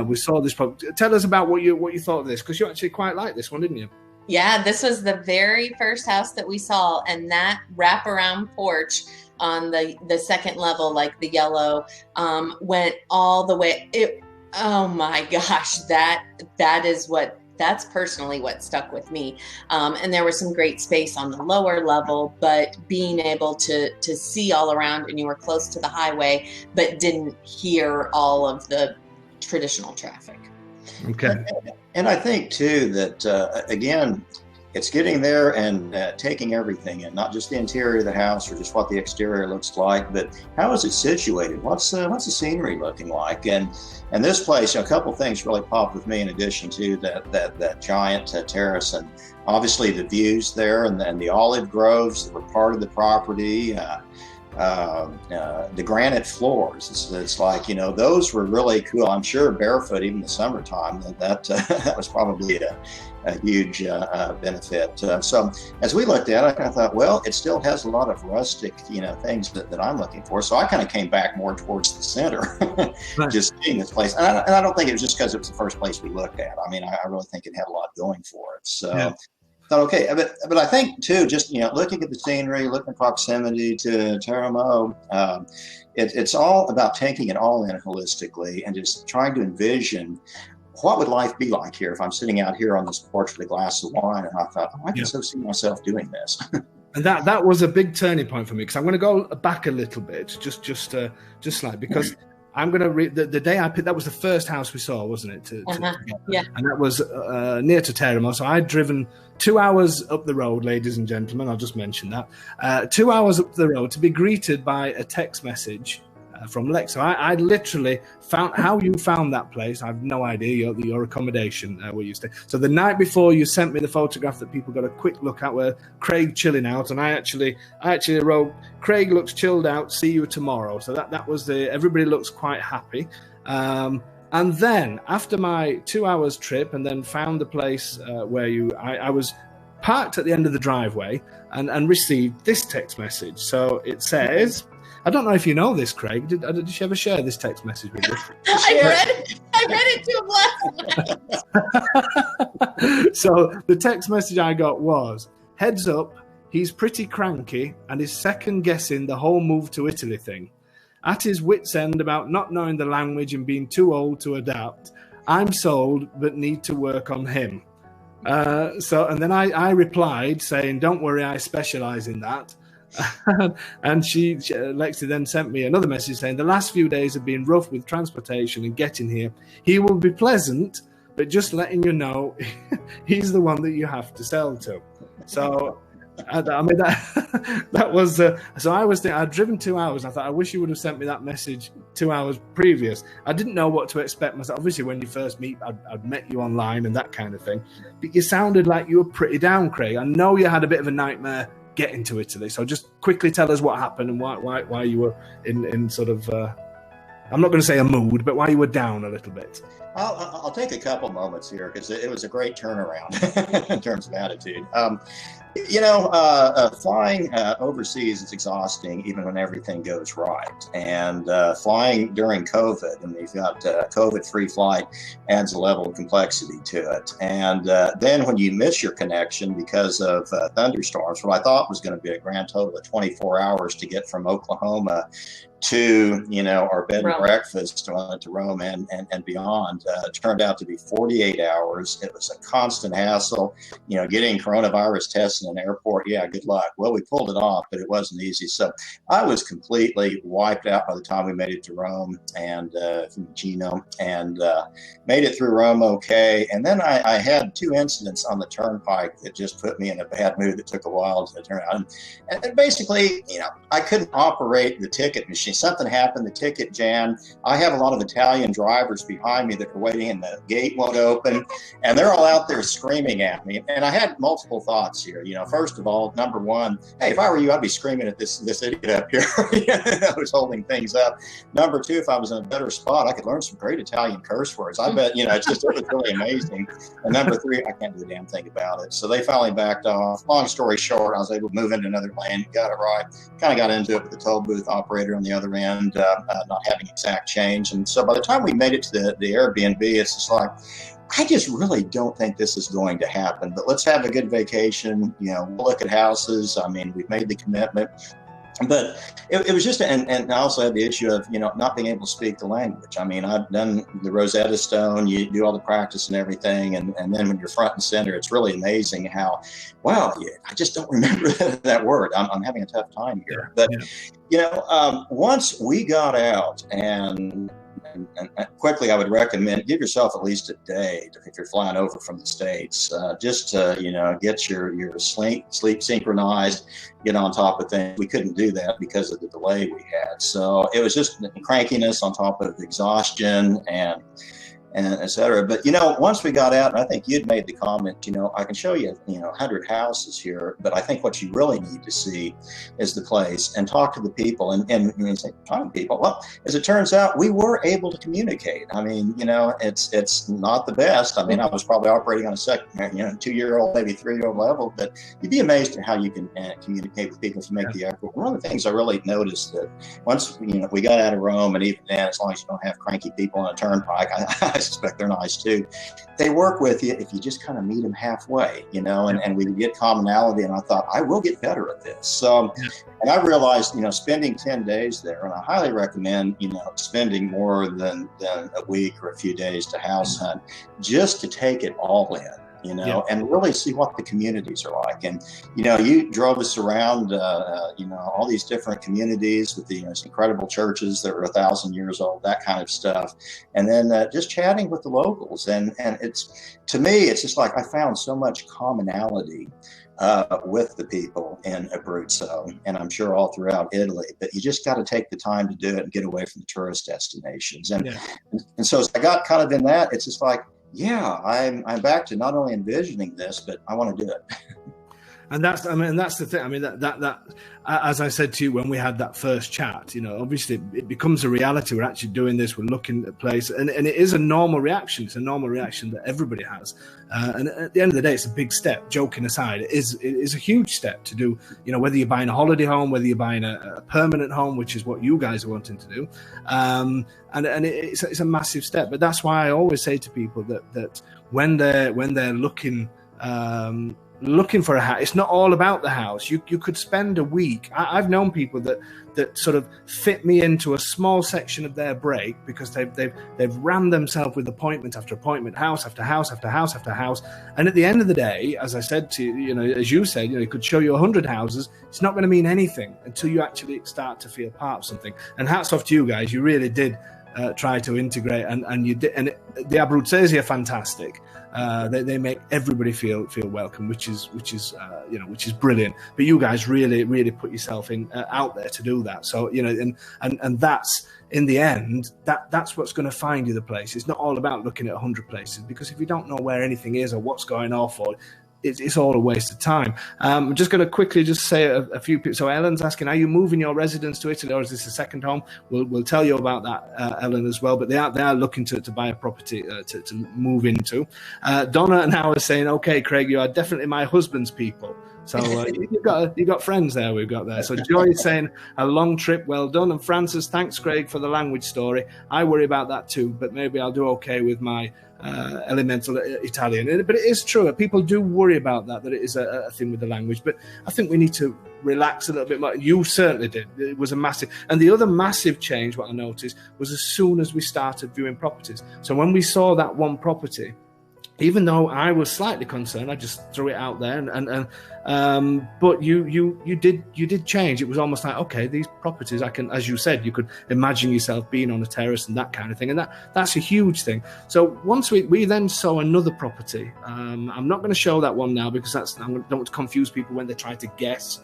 We saw this property. Tell us about what you thought of this, because you actually quite liked this one, didn't you? Yeah, this was the very first house that we saw, and that wraparound porch on the second level, like the yellow, went all the way. Oh my gosh, that's personally what stuck with me. And there was some great space on the lower level, but being able to see all around, and you were close to the highway, but didn't hear all of the traditional traffic. Okay. And I think too that, again, it's getting there and taking everything in, not just the interior of the house or just what the exterior looks like, but how is it situated? What's the scenery looking like? And this place, a couple things really popped with me in addition to that giant terrace, and obviously the views there, and the olive groves that were part of the property. The granite floors, it's like, those were really cool. I'm sure barefoot, even in the summertime, that was probably a huge benefit. So as we looked at it, I kind of thought, well, it still has a lot of rustic, things that I'm looking for. So I kind of came back more towards the center, right, just seeing this place. And I don't think it was just because it was the first place we looked at. I mean, I really think it had a lot going for it. So. Yeah. Okay, but I think too, just looking at the scenery, looking at proximity to Teramo, it's all about taking it all in holistically and just trying to envision what would life be like here if I'm sitting out here on this porch with a glass of wine. And I thought, I can so see myself doing this. And that was a big turning point for me, because I'm going to go back a little bit, just slightly, because I'm going to read the day I picked. That was the first house we saw, wasn't it? Yeah. And that was near to Teramo. So I'd driven 2 hours up the road, ladies and gentlemen. I'll just mention that 2 hours up the road to be greeted by a text message from Lex. So I literally found how you found that place. I have no idea. Your accommodation where you stay. So the night before, you sent me the photograph that people got a quick look at, where Craig chilling out, and I actually wrote, Craig looks chilled out. See you tomorrow. So that was everybody looks quite happy. And then after my 2 hours trip, and then found the place where I was parked at the end of the driveway and received this text message. So it says, I don't know if you know this, Craig. Did you ever share this text message with you? I read it to him last. So the text message I got was, heads up, he's pretty cranky and is second guessing the whole move to Italy thing. At his wit's end about not knowing the language and being too old to adapt. I'm sold, but need to work on him. And then I replied saying, don't worry, I specialize in that. And Lexi then sent me another message saying, the last few days have been rough with transportation and getting here. He will be pleasant, but just letting you know, he's the one that you have to sell to. So, I mean, that was, so I was thinking, I'd driven 2 hours. I thought, I wish you would have sent me that message 2 hours previous. I didn't know what to expect myself. Obviously, when you first meet, I'd met you online and that kind of thing. But you sounded like you were pretty down, Craig. I know you had a bit of a nightmare getting to Italy. So just quickly tell us what happened and why you were in sort of, I'm not going to say a mood, but why you were down a little bit. I'll take a couple moments here because it was a great turnaround in terms of attitude. Flying overseas is exhausting even when everything goes right. And flying during COVID, and you've got COVID-free flight, adds a level of complexity to it. And then when you miss your connection because of thunderstorms, what I thought was going to be a grand total of 24 hours to get from Oklahoma to, our bed and breakfast to Rome and beyond, turned out to be 48 hours. It was a constant hassle, getting coronavirus tests in an airport. Yeah, good luck. Well, we pulled it off, but it wasn't easy. So I was completely wiped out by the time we made it to Rome and Fiumicino, and made it through Rome okay. And then I had two incidents on the turnpike that just put me in a bad mood that took a while to turn out. And basically, I couldn't operate the ticket machine. Something happened, the ticket jammed. I have a lot of Italian drivers behind me that are waiting and the gate won't open, and they're all out there screaming at me. And I had multiple thoughts here. First of all, number one, hey, if I were you, I'd be screaming at this idiot up here who's holding things up. Number two, if I was in a better spot, I could learn some great Italian curse words. I bet, it was really amazing. And number three, I can't do a damn thing about it. So they finally backed off. Long story short, I was able to move into another lane, got it right. Kind of got into it with the toll booth operator on the other end, not having exact change. And so by the time we made it to the Airbnb, it's just like, I just really don't think this is going to happen, but let's have a good vacation. We'll look at houses. I mean, we've made the commitment, but it was just, and I also had the issue of, not being able to speak the language. I mean, I've done the Rosetta Stone, you do all the practice and everything. And then when you're front and center, it's really amazing how, wow, I just don't remember that word. I'm having a tough time here. But, once we got out and quickly, I would recommend give yourself at least a day if you're flying over from the States, just to, get your sleep synchronized, get on top of things. We couldn't do that because of the delay we had. So it was just crankiness on top of exhaustion and et cetera. But, once we got out, and I think you'd made the comment, I can show you, 100 houses here, but I think what you really need to see is the place and talk to the people and you say, talk to people. Well, as it turns out, we were able to communicate. I mean, it's not the best. I mean, I was probably operating on a second, 2-year-old, maybe 3-year-old level, but you'd be amazed at how you can communicate with people if you make the effort. One of the things I really noticed that once, we got out of Rome, and even then, as long as you don't have cranky people on a turnpike, I suspect they're nice too. They work with you if you just kind of meet them halfway, and we get commonality. And I thought, I will get better at this. So, and I realized, spending 10 days there, and I highly recommend, spending more than a week or a few days to house hunt, just to take it all in. And really see what the communities are like. And, you drove us around, all these different communities with these incredible churches that were 1,000 years old, that kind of stuff. And then just chatting with the locals. And it's, to me, it's just like I found so much commonality with the people in Abruzzo, and I'm sure all throughout Italy. But you just got to take the time to do it and get away from the tourist destinations. And so as I got kind of in that, it's just like, yeah, I'm back to not only envisioning this, but I want to do it. And that's the thing. I mean, that as I said to you when we had that first chat, obviously it becomes a reality. We're actually doing this. We're looking at place, and it is a normal reaction. It's a normal reaction that everybody has. And at the end of the day, it's a big step. Joking aside, it is a huge step to do. Whether you're buying a holiday home, whether you're buying a permanent home, which is what you guys are wanting to do, and it's a massive step. But that's why I always say to people that when they're looking for a house, it's not all about the house. You could spend a week. I've known people that sort of fit me into a small section of their break because they've rammed themselves with appointment after appointment, house after house after house after house. And at the end of the day, as I said to you, as you said, it could show you 100 houses. It's not going to mean anything until you actually start to feel part of something. And hats off to you guys. You really did try to integrate, and you did. And the Abruzzesi are fantastic. They make everybody feel welcome, which is brilliant. But you guys really put yourself out there to do that. So and that's in the end that's what's going to find you the place. It's not all about looking at 100 places, because if you don't know where anything is or what's going off, or it's all a waste of time. I'm just going to quickly just say a few people. So Ellen's asking, are you moving your residence to Italy, or is this a second home? We'll tell you about that, Ellen, as well. But they are looking to buy a property to move into. Donna now is saying, okay, Craig, you are definitely my husband's people. So you got friends there. We've got there. So Joy is saying, a long trip, well done. And Francis, thanks, Craig, for the language story. I worry about that too, but maybe I'll do okay with my elemental Italian. But it is true. People do worry about that it is a thing with the language. But I think we need to relax a little bit more. You certainly did. It was a massive. And the other massive change, what I noticed, was as soon as we started viewing properties. So when we saw that one property, even though I was slightly concerned, I just threw it out there, but you did change. It was almost like, okay, these properties, I can, as you said, you could imagine yourself being on a terrace and that kind of thing, and that's a huge thing. So once we then saw another property. I'm not going to show that one now because I don't want to confuse people when they try to guess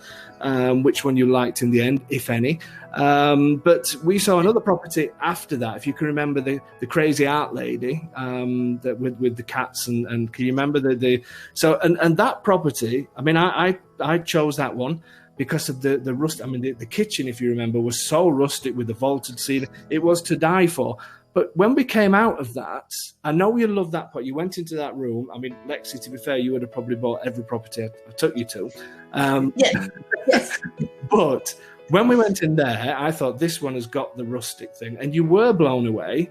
which one you liked in the end, if any. But we saw another property after that. If you can remember the crazy art lady that with the cats and can you remember so that property? I mean, I chose that one because of the rust. I mean, the kitchen, if you remember, was so rustic with the vaulted ceiling. It was to die for. But when we came out of that, I know you love that part. You went into that room. I mean, Lexi, to be fair, you would have probably bought every property I took you to. Yes. But when we went in there, I thought this one has got the rustic thing. And you were blown away,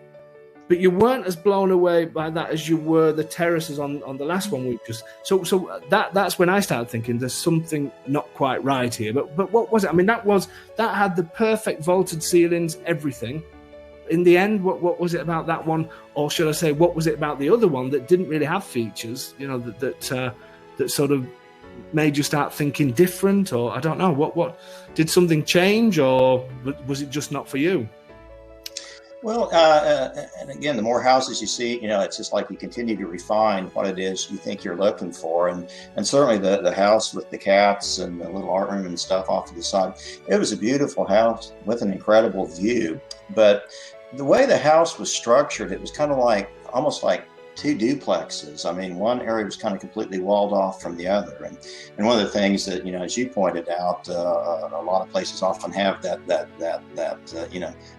but you weren't as blown away by that as you were the terraces on the last one we just. So that's when I started thinking there's something not quite right here. But what was it? I mean, that had the perfect vaulted ceilings, everything. In the end, what was it about that one, or should I say, what was it about the other one that didn't really have features? That sort of made you start thinking different, or I don't know. What did something change, or was it just not for you? Well, and again, the more houses you see, it's just like you continue to refine what it is you think you're looking for. And certainly the house with the cats and the little art room and stuff off to the side, it was a beautiful house with an incredible view. But the way the house was structured, it was kind of almost like two duplexes. I mean, one area was kind of completely walled off from the other. And one of the things that, as you pointed out, a lot of places often have that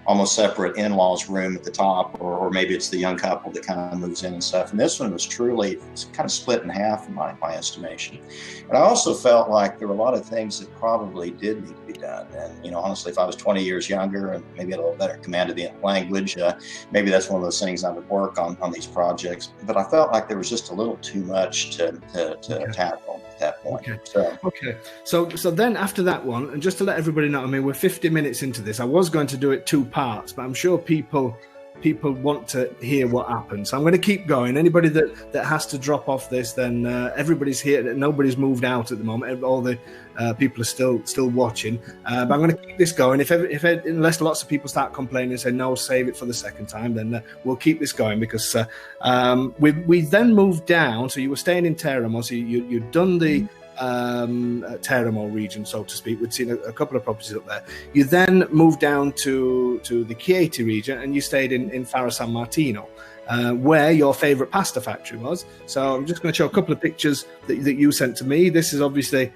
almost separate in-laws room at the top, or maybe it's the young couple that kind of moves in and stuff. And this one was truly kind of split in half in my estimation. And I also felt like there were a lot of things that probably did need to be done. And, honestly, if I was 20 years younger and maybe had a little better command of the language, maybe that's one of those things I would work on these projects. But I felt like there was just a little too much to tackle at that point. Okay. So then after that one, and just to let everybody know, I mean, we're 50 minutes into this. I was going to do it 2 parts, but I'm sure people want to hear what happened. So I'm going to keep going. Anybody that has to drop off this, then everybody's here. Nobody's moved out at the moment. All the people are still watching. But I'm going to keep this going. Unless lots of people start complaining and say, no, save it for the second time, then we'll keep this going because we then moved down. So you were staying in Teramo. So you'd done the Teramo region, so to speak. We'd seen a couple of properties up there. You then moved down to the Chieti region, and you stayed in Faro San Martino, where your favourite pasta factory was. So I'm just going to show a couple of pictures that you sent to me. This is obviously...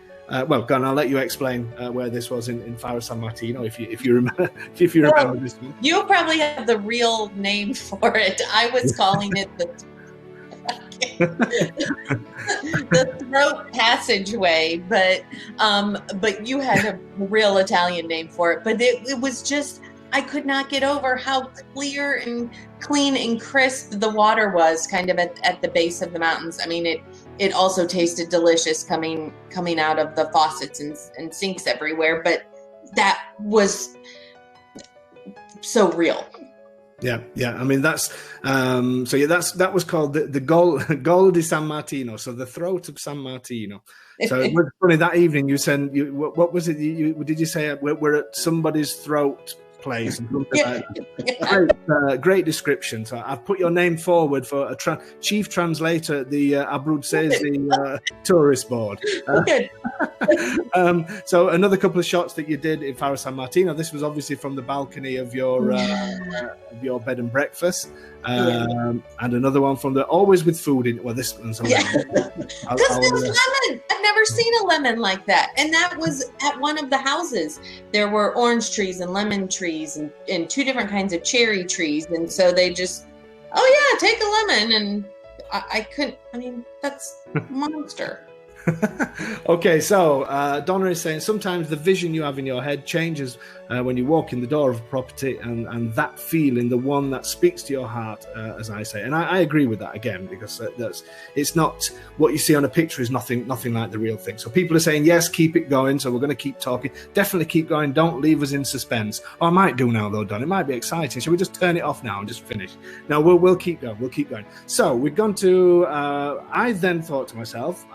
well, go on, I'll let you explain where this was in Faro San Martino, if you remember this one. You'll probably have the real name for it. I was calling it the throat passageway, but you had a real Italian name for it. But it was just, I could not get over how clear and clean and crisp the water was, kind of at the base of the mountains. I mean, it also tasted delicious coming out of the faucets and sinks everywhere, but that was so real. Yeah. I mean, that was called the Gol di San Martino, so the throat of San Martino. So it was funny that evening. You said, what was it? Did you say we're at somebody's throat place and something like that? Great description. So I've put your name forward for a chief translator at the Abruzzo tourist board. So another couple of shots that you did in Faro San Martino. This was obviously from the balcony of your bed and breakfast, and another one from always with food in. Well, this one's a lemon. Because there was lemon. I've never seen a lemon like that, and that was at one of the houses. There were orange trees and lemon trees and two different kinds of cherry trees, and so they just, take a lemon, and I couldn't. I mean, that's monster. Okay, so Donna is saying sometimes the vision you have in your head changes when you walk in the door of a property, and that feeling, the one that speaks to your heart, as I say. And I agree with that again, because it's not what you see on a picture is nothing like the real thing. So people are saying, yes, keep it going. So we're going to keep talking. Definitely keep going. Don't leave us in suspense. I might do now, though, Don. It might be exciting. Shall we just turn it off now and just finish? No, we'll keep going. We'll keep going. So we've gone to, I then thought to myself,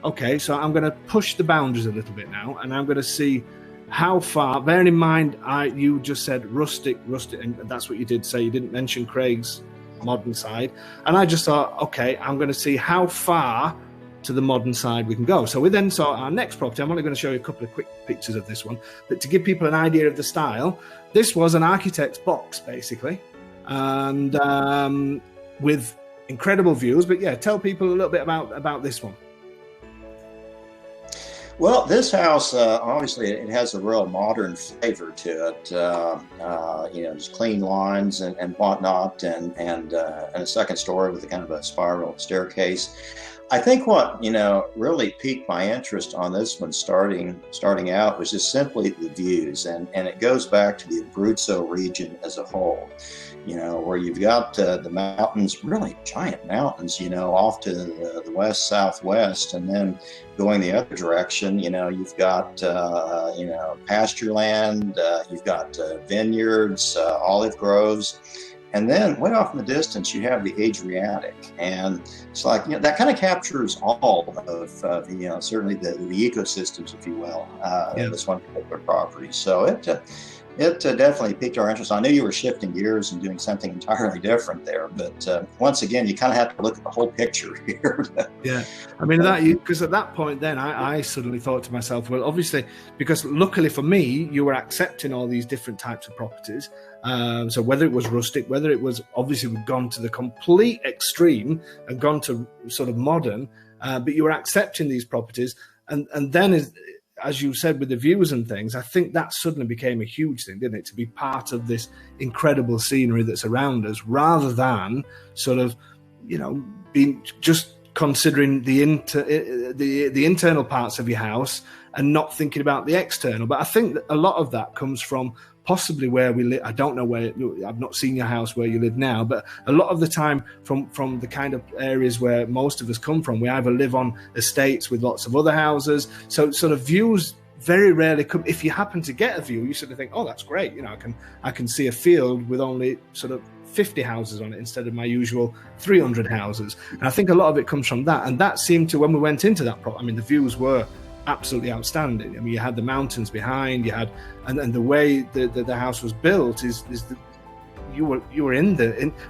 okay, so I'm going to push the boundaries a little bit now, and I'm going to see how far, bearing in mind, you just said rustic, and that's what you did say. You didn't mention Craig's modern side. And I just thought, okay, I'm going to see how far to the modern side we can go. So we then saw our next property. I'm only going to show you a couple of quick pictures of this one, but to give people an idea of the style, this was an architect's box, basically, and with incredible views. But yeah, tell people a little bit about this one. Well, this house, obviously, it has a real modern flavor to it. Just clean lines and whatnot, and a second story with a kind of a spiral staircase. I think what really piqued my interest on this one, starting out, was just simply the views, and it goes back to the Abruzzo region as a whole. Where you've got the mountains, really giant mountains, off to the west, southwest, and then going the other direction, you've got, pasture land, you've got vineyards, olive groves, and then way off in the distance, you have the Adriatic. And it's like, that kind of captures all of, certainly the ecosystems, if you will, in this one particular property. So it definitely piqued our interest. I knew you were shifting gears and doing something entirely different there, but once again, you kind of have to look at the whole picture here. Yeah, I mean, because at that point, then I suddenly thought to myself, well, obviously, because luckily for me, you were accepting all these different types of properties. So whether it was rustic, whether it was, obviously, we've gone to the complete extreme and gone to sort of modern, but you were accepting these properties, and then as you said, with the views and things, I think that suddenly became a huge thing, didn't it? To be part of this incredible scenery that's around us, rather than sort of, being just considering the internal parts of your house and not thinking about the external. But I think that a lot of that comes from possibly where we live. I don't know where, I've not seen your house where you live now, but a lot of the time from the kind of areas where most of us come from, we either live on estates with lots of other houses. So sort of views very rarely come. If you happen to get a view, you sort of think, oh, that's great. I can see a field with only sort of 50 houses on it instead of my usual 300 houses. And I think a lot of it comes from that. And that seemed to, when we went into that the views were absolutely outstanding. I mean, you had the mountains behind, you had, and the way the house was built is that you were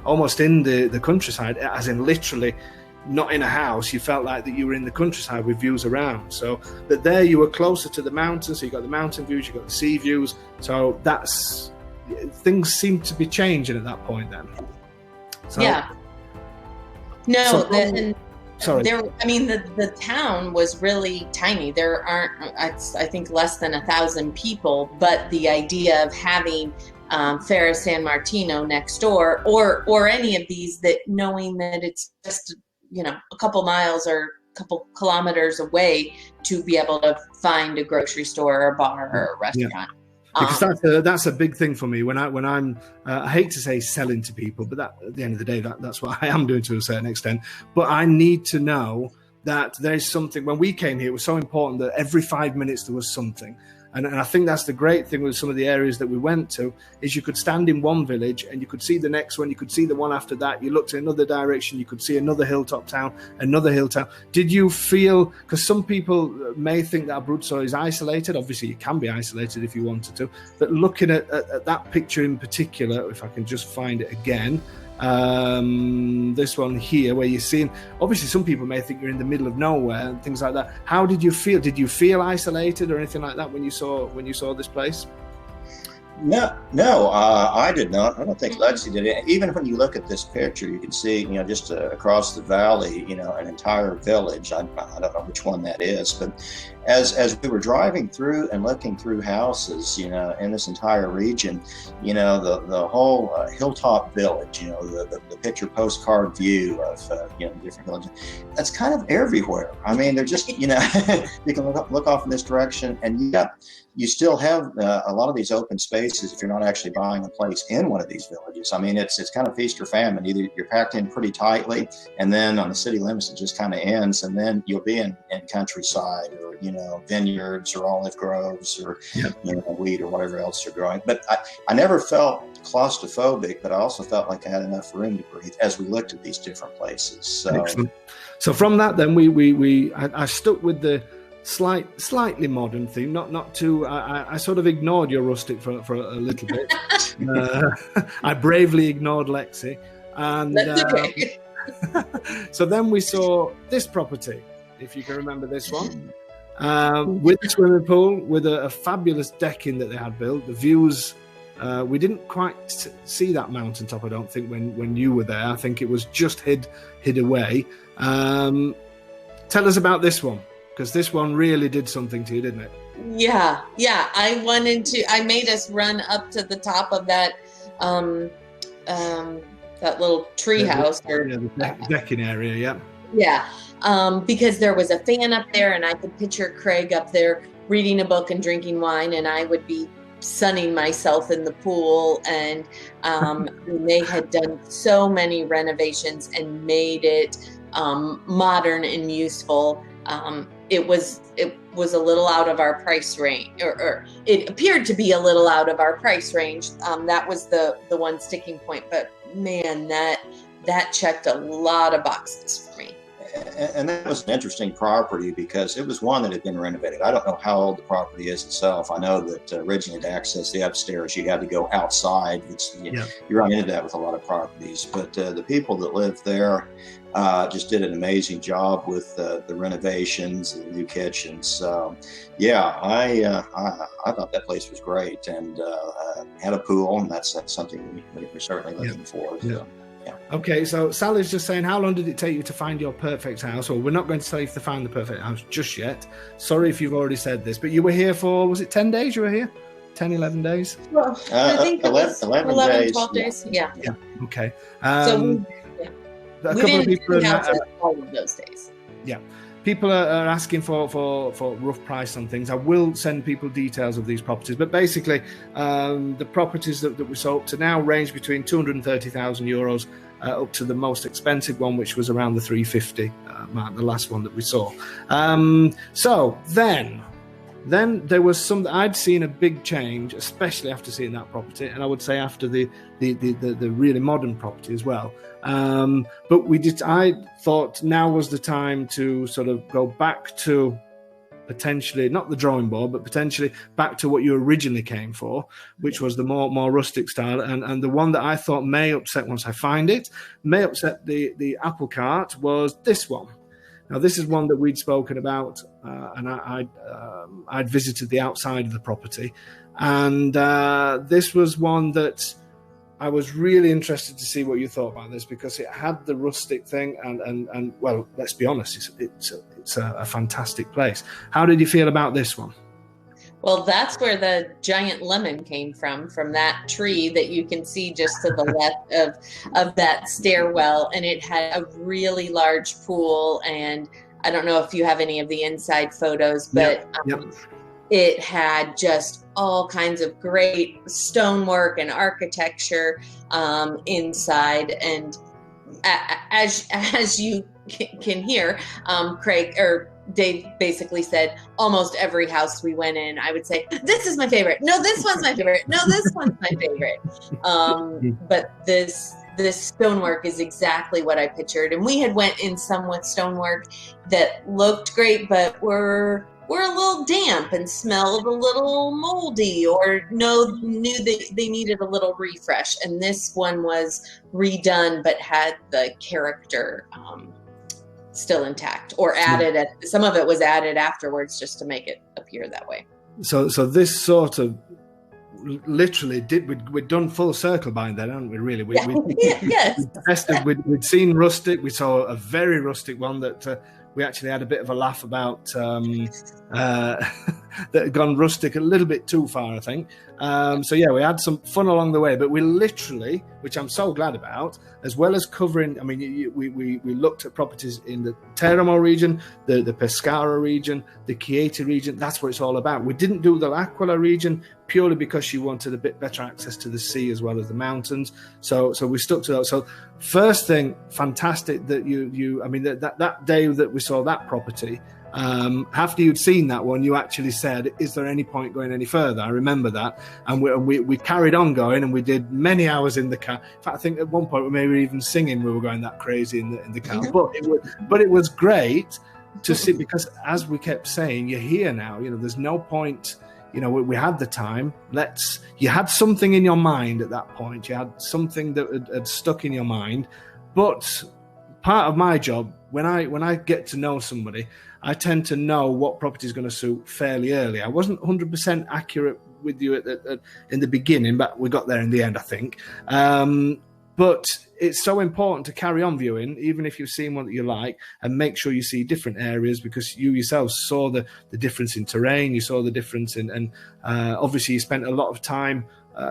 almost in the countryside, as in literally not in a house. You felt like that you were in the countryside with views around. So that there you were closer to the mountains. So you got the mountain views, you got the sea views. So things seem to be changing at that point then. So, yeah. No, so, sorry. The town was really tiny. There aren't, I think, less than 1,000 people. But the idea of having Ferris San Martino next door, or any of these, that knowing that it's just a couple miles or a couple kilometers away to be able to find a grocery store or a bar or a restaurant. Yeah. Because that's a big thing for me when I'm I hate to say selling to people, but that at the end of the day that's what I am doing to a certain extent. But I need to know that there's something. When we came here, it was so important that every 5 minutes there was something. And I think that's the great thing with some of the areas that we went to, is you could stand in one village and you could see the next one, you could see the one after that, you looked in another direction, you could see another hilltop town, another hilltop. Did you feel, because some people may think that Abruzzo is isolated, obviously it can be isolated if you wanted to, but looking at that picture in particular, if I can just find it again, this one here where you're seeing, obviously some people may think you're in the middle of nowhere and things like that. How did you feel? Did you feel isolated or anything like that when you saw this place? No, I did not. I don't think Lexi did it. Even when you look at this picture, you can see, just across the valley, an entire village. I don't know which one that is, but as we were driving through and looking through houses, in this entire region, the whole hilltop village, the picture postcard view of, different villages, that's kind of everywhere. I mean, they're just, you can look off in this direction, and you still have a lot of these open spaces if you're not actually buying a place in one of these villages. I mean, it's kind of feast or famine. Either you're packed in pretty tightly, and then on the city limits, it just kind of ends, and then you'll be in countryside or, vineyards or olive groves or, wheat or whatever else you're growing. But I never felt claustrophobic, but I also felt like I had enough room to breathe as we looked at these different places. So, excellent. So from that, then I stuck with the slightly modern theme, not too. I sort of ignored your rustic for a little bit. I bravely ignored Lexi, and that's okay. So then we saw this property, if you can remember this one, with a swimming pool, with a fabulous decking that they had built. The views. We didn't quite see that mountaintop, I don't think, when you were there. I think it was just hid away. Tell us about this one, because this one really did something to you, didn't it? Yeah. I made us run up to the top of that that little tree house. The decking area, yeah. Yeah, because there was a fan up there, and I could picture Craig up there reading a book and drinking wine, and I would be sunning myself in the pool. And they had done so many renovations and made it modern and useful. It was a little out of our price range, or it appeared to be a little out of our price range. That was the one sticking point. But man, that checked a lot of boxes for me. And that was an interesting property because it was one that had been renovated. I don't know how old the property is itself. I know that originally to access the upstairs, you had to go outside. You run into that with a lot of properties. But the people that lived there just did an amazing job with the renovations, the new kitchens. So, I thought that place was great, and had a pool, and that's something we're certainly looking for. So. Yeah. Okay, so Sally's just saying, how long did it take you to find your perfect house? Well, we're not going to tell you to find the perfect house just yet. Sorry if you've already said this, but you were here for, was it 10 days you were here? 10, 11 days? Well, I think 11 days. 12 days. Yeah. Okay. So a couple of people all of those days. Yeah. People are asking for rough price on things. I will send people details of these properties, but basically the properties that we saw up to now range between 230,000 euros up to the most expensive one, which was around the 350 mark, the last one that we saw. So then there was some, I'd seen a big change, especially after seeing that property, and I would say after the really modern property as well. But I thought now was the time to sort of go back to potentially not the drawing board, but potentially back to what you originally came for, which was the more rustic style. And the one that I thought may upset once I find it, may upset the apple cart, was this one. Now, this is one that we'd spoken about, and I'd visited the outside of the property. And this was one that I was really interested to see what you thought about this, because it had the rustic thing. And well, let's be honest, it's a fantastic place. How did you feel about this one? Well, that's where the giant lemon came from that tree that you can see just to the left of that stairwell. And it had a really large pool. And I don't know if you have any of the inside photos, but it had just all kinds of great stonework and architecture inside. And as you can hear, Craig or Dave basically said almost every house we went in, I would say, this is my favorite. No, this one's my favorite. No, this one's my favorite. But this stonework is exactly what I pictured. And we had went in some with stonework that looked great, but were a little damp and smelled a little moldy, or knew they needed a little refresh. And this one was redone, but had the character still intact, or added. Some of it was added afterwards just to make it appear that way. So this sort of literally we'd done full circle by then, hadn't we? Really, yes. We'd seen rustic. We saw a very rustic one that we actually had a bit of a laugh about, that had gone rustic a little bit too far, I think. So yeah, we had some fun along the way, but we literally, which I'm so glad about, as well as covering, I mean, we looked at properties in the Teramo region, the Pescara region, the Chieti region. That's what it's all about. We didn't do the L'Aquila region purely because she wanted a bit better access to the sea as well as the mountains. So we stuck to that. So first thing, fantastic that I mean, that day that we saw that property, after you'd seen that one, you actually said, is there any point going any further? I remember that. And we carried on going, and we did many hours in the car. In fact, I think at one point we maybe even singing, we were going that crazy in the car. But it was great to see, because as we kept saying, you're here now, there's no point, we had the time. You had something in your mind at that point. You had something that had stuck in your mind. But part of my job, when I get to know somebody, I tend to know what property is going to suit fairly early. I wasn't 100% accurate with you in the beginning, but we got there in the end, I think. But it's so important to carry on viewing, even if you've seen one that you like, and make sure you see different areas, because you yourself saw the difference in terrain. You saw the difference and obviously you spent a lot of time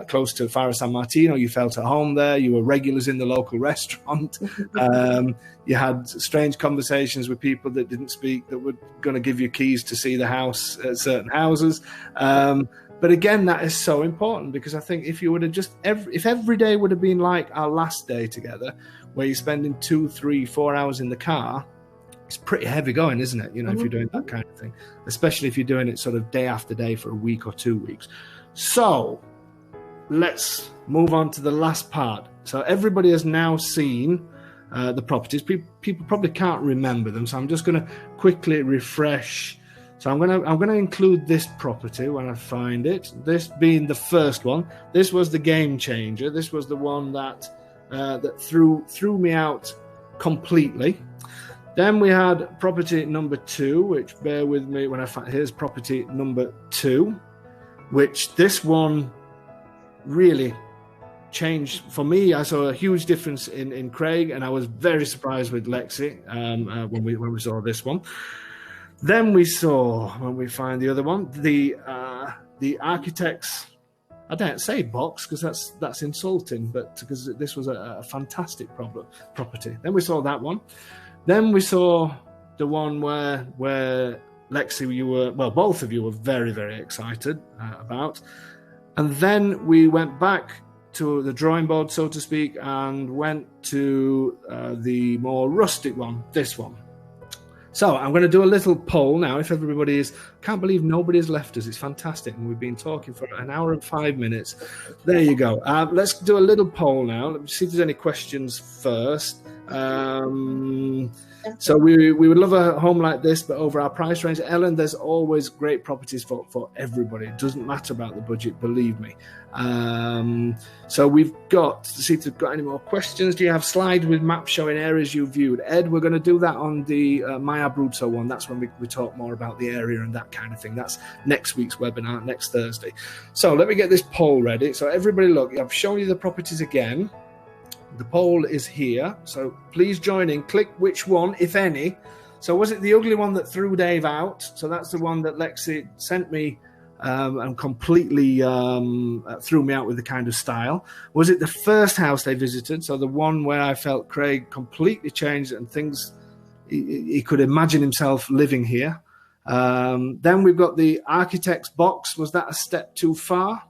close to Faro San Martino. You felt at home there. You were regulars in the local restaurant. You had strange conversations with people that didn't speak, that were going to give you keys to see the house at certain houses. But again, that is so important, because I think if you would have if every day would have been like our last day together, where you're spending 2, 3, 4 hours in the car, it's pretty heavy going, isn't it? If you're doing that kind of thing, especially if you're doing it sort of day after day for a week or 2 weeks. So let's move on to the last part. So everybody has now seen the properties. People probably can't remember them, so I'm just going to quickly refresh. So I'm going to include this property when I find it. This being the first one. This was the game changer. This was the one that threw me out completely. Then we had property number 2, which, bear with me when I find. Here's property number 2, which this one really changed for me. I saw a huge difference in Craig, and I was very surprised with Lexy when we saw this one. Then we saw, when we find the other one, the architect's, I don't say box, because that's insulting, but because this was a fantastic property. Then we saw that one. Then we saw the one where Lexy, both of you were very, very excited about. And then we went back to the drawing board, so to speak, and went to the more rustic one, this one. So I'm going to do a little poll now. If everybody is can't believe nobody has left us. It's fantastic. And we've been talking for an hour and 5 minutes. There you go. Let's do a little poll now. Let me see if there's any questions first. So we would love a home like this, but over our price range. Ellen, there's always great properties for everybody. It doesn't matter about the budget, believe me. So we've got to see if we've got any more questions. Do you have slides with maps showing areas you viewed? Ed, we're going to do that on the My Abruzzo one. That's when we talk more about the area and that kind of thing. That's next week's webinar, next Thursday. So let me get this poll ready. So everybody look, I've shown you the properties again. The poll is here, so please join in. Click which one, if any. So was it the ugly one that threw Dave out? So that's the one that Lexi sent me and completely threw me out with the kind of style. Was it the first house they visited? So the one where I felt Craig completely changed and things, he could imagine himself living here. Then we've got the architect's box. Was that a step too far?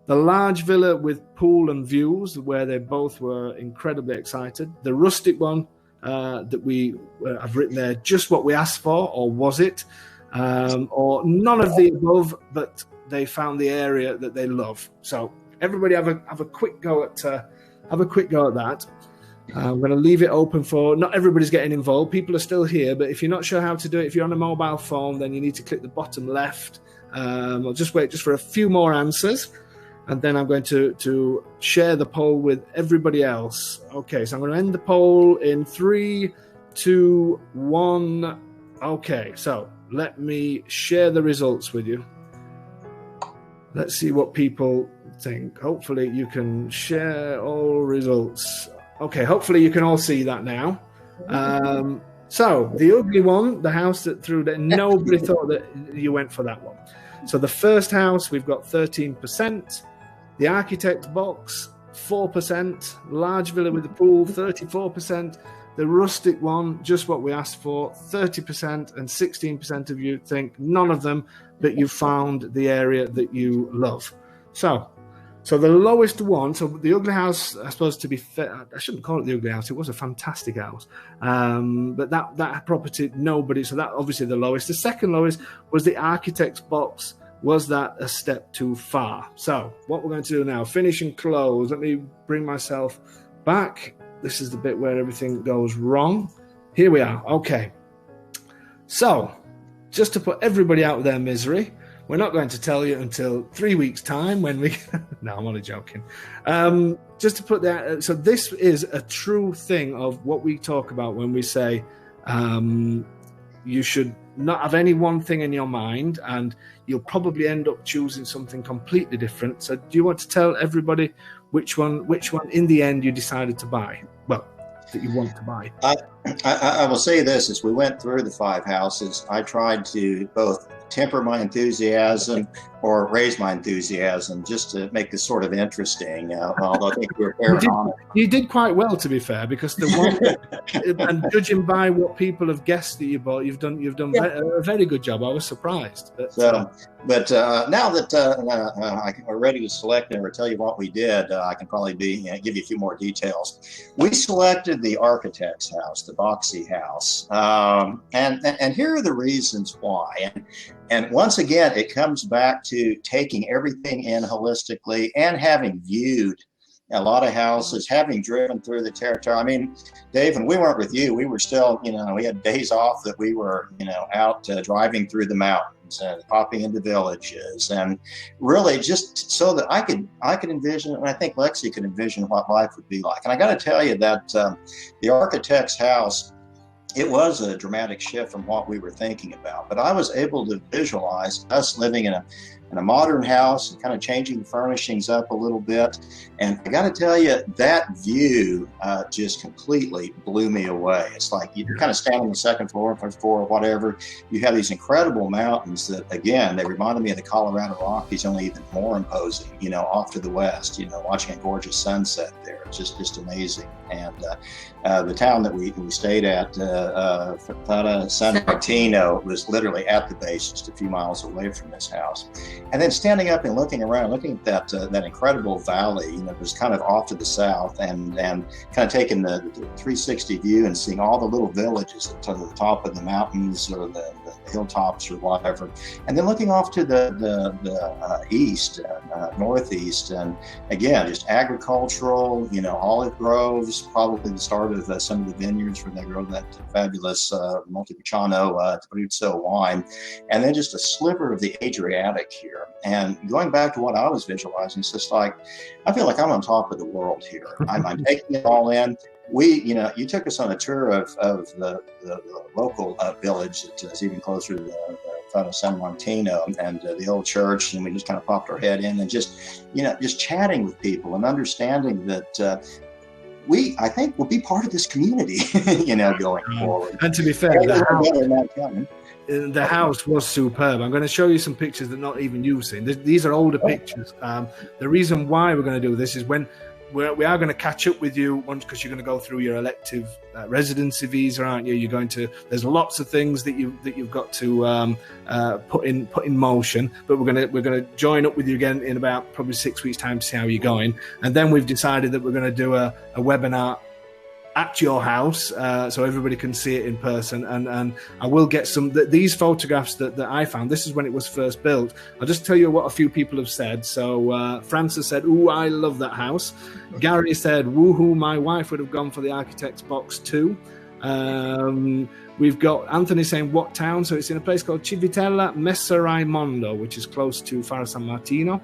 The large villa with pool and views, where they both were incredibly excited. The rustic one that we have written there, just what we asked for, or was it? Or none of the above, but they found the area that they love. So everybody have a quick go at that. I'm going to leave it open for, not everybody's getting involved. People are still here, but if you're not sure how to do it, if you're on a mobile phone, then you need to click the bottom left. I'll just wait just for a few more answers. And then I'm going to share the poll with everybody else. Okay, so I'm going to end the poll in 3, 2, 1. Okay, so let me share the results with you. Let's see what people think. Hopefully you can share all results. Okay, hopefully you can all see that now. So the ugly one, the house that threw that, nobody thought that you went for that one. So the first house, we've got 13%. The architect's box, 4%. Large villa with the pool, 34%. The rustic one, just what we asked for, 30%. And 16% of you think none of them, but you found the area that you love. So the lowest one, so the ugly house, I suppose to be fair, I shouldn't call it the ugly house. It was a fantastic house. But that property, nobody, so that obviously the lowest. The second lowest was the architect's box. Was that a step too far? So what we're going to do now, finish and close. Let me bring myself back. This is the bit where everything goes wrong. Here we are. Okay. So just to put everybody out of their misery, we're not going to tell you until 3 weeks' time when we... No, I'm only joking. Just to put that... So this is a true thing of what we talk about when we say you should not have any one thing in your mind, and you'll probably end up choosing something completely different. So do you want to tell everybody which one in the end you decided to buy? Well, that you want to buy. I will say this, as we went through the 5 houses, I tried to both temper my enthusiasm or raise my enthusiasm just to make this sort of interesting. Although I think we were fair on it. You did quite well, to be fair, because the one, and judging by what people have guessed that you bought, you've done a very good job. I was surprised. But now that we're ready to select and tell you what we did, I can probably give you a few more details. We selected the architect's house, the boxy house, and here are the reasons why. And once again, it comes back to taking everything in holistically and having viewed a lot of houses, having driven through the territory. I mean, Dave, when we weren't with you, we were still, we had days off that we were, out driving through the mountains and popping into villages, and really just so that I could envision, and I think Lexi could envision what life would be like. And I got to tell you that the architect's house, it was a dramatic shift from what we were thinking about, but I was able to visualize us living in a modern house and kind of changing the furnishings up a little bit. And I got to tell you, that view just completely blew me away. It's like you're kind of standing on the second floor, first floor, or whatever. You have these incredible mountains that, again, they reminded me of the Colorado Rockies, only even more imposing, off to the west, watching a gorgeous sunset there. It's just amazing. And the town that we stayed at, San Martino, was literally at the base, just a few miles away from this house. And then standing up and looking around, looking at that incredible valley, you know, was kind of off to the south, and kind of taking the 360 view and seeing all the little villages to the top of the mountains or the hilltops or whatever, and then looking off to the east, northeast, and again, just agricultural, you know, olive groves, probably the start of some of the vineyards where they grow that fabulous Montepulciano Abruzzo wine, and then just a sliver of the Adriatic here. And going back to what I was visualizing, it's just like, I feel like I'm on top of the world here. I'm taking it all in. You took us on a tour of the local village that is even closer to the Fado San Martino and the old church, and we just kind of popped our head in and just chatting with people and understanding that I think we'll be part of this community, you know, going forward. And to be fair, the house was superb. I'm going to show you some pictures that not even you've seen. These are older pictures. The reason why we're going to do this is when we are going to catch up with you once, because you're going to go through your elective residency visa, aren't you? You're going to. There's lots of things that you've got to put in motion. But we're going to join up with you again in about probably 6 weeks' time to see how you're going. And then we've decided that we're going to do a webinar at your house, so everybody can see it in person, and I will get these photographs that I found. This is when it was first built. I'll just tell you what a few people have said. So Francis said, "Ooh, I love that house." Gary said, "Woohoo, my wife would have gone for the architect's box too." We've got Anthony saying, "What town?" So it's in a place called Civitella Messaraimondo, which is close to Faro San Martino.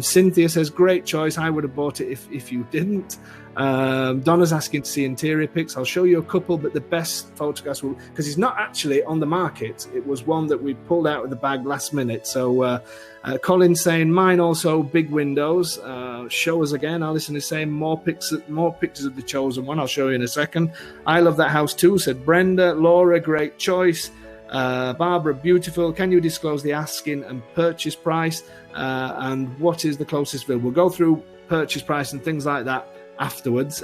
Cynthia says, "Great choice. I would have bought it if you didn't." Donna's asking to see interior pics. I'll show you a couple, but the best photographs will, because it's not actually on the market. It was one that we pulled out of the bag last minute. So Colin's saying, "Mine also, big windows." Show us again. Alison is saying, more pictures of the chosen one. I'll show you in a second. "I love that house too," said Brenda. Laura, "Great choice." Barbara, "Beautiful. Can you disclose the asking and purchase price? And what is the closest village?" We'll go through purchase price and things like that afterwards.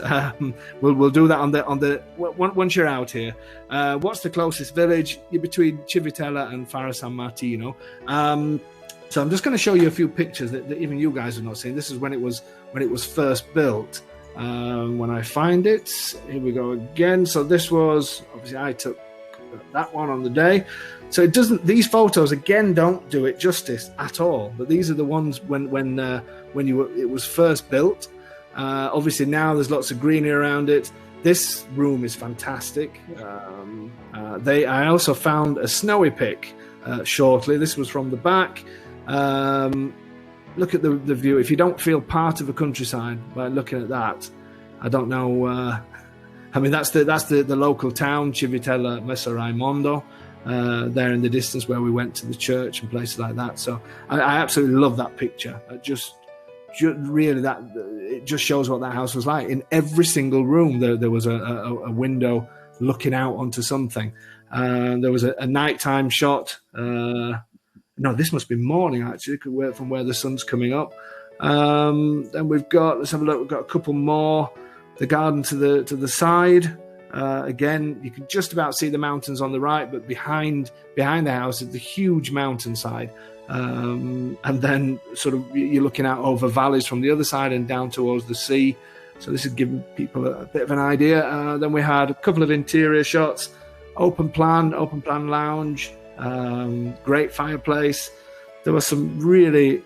We'll do that on the once you're out here. What's the closest village? You're between Civitella and Faro San Martino. So I'm just going to show you a few pictures that even you guys have not seen. This is when it was first built. When I find it, here we go again. So this was, obviously I took that one on the day. So it doesn't. These photos again don't do it justice at all. But these are the ones when it was first built. Obviously now there's lots of greenery around it. This room is fantastic. I also found a snowy pic shortly. This was from the back. Look at the view. If you don't feel part of the countryside by looking at that, I don't know. I mean, that's the local town, Civitella Messaraimondo, there in the distance where we went to the church and places like that. So I absolutely love that picture. Really, that it just shows what that house was like. In every single room, there was a window looking out onto something. There was a nighttime shot. No, this must be morning actually, from where the sun's coming up. Then let's have a look. We've got a couple more. The garden to the side. Again, you can just about see the mountains on the right, but behind the house is the huge mountainside. And then sort of you're looking out over valleys from the other side and down towards the sea. So this is giving people a bit of an idea. Then we had a couple of interior shots, open plan lounge, great fireplace. There were some really,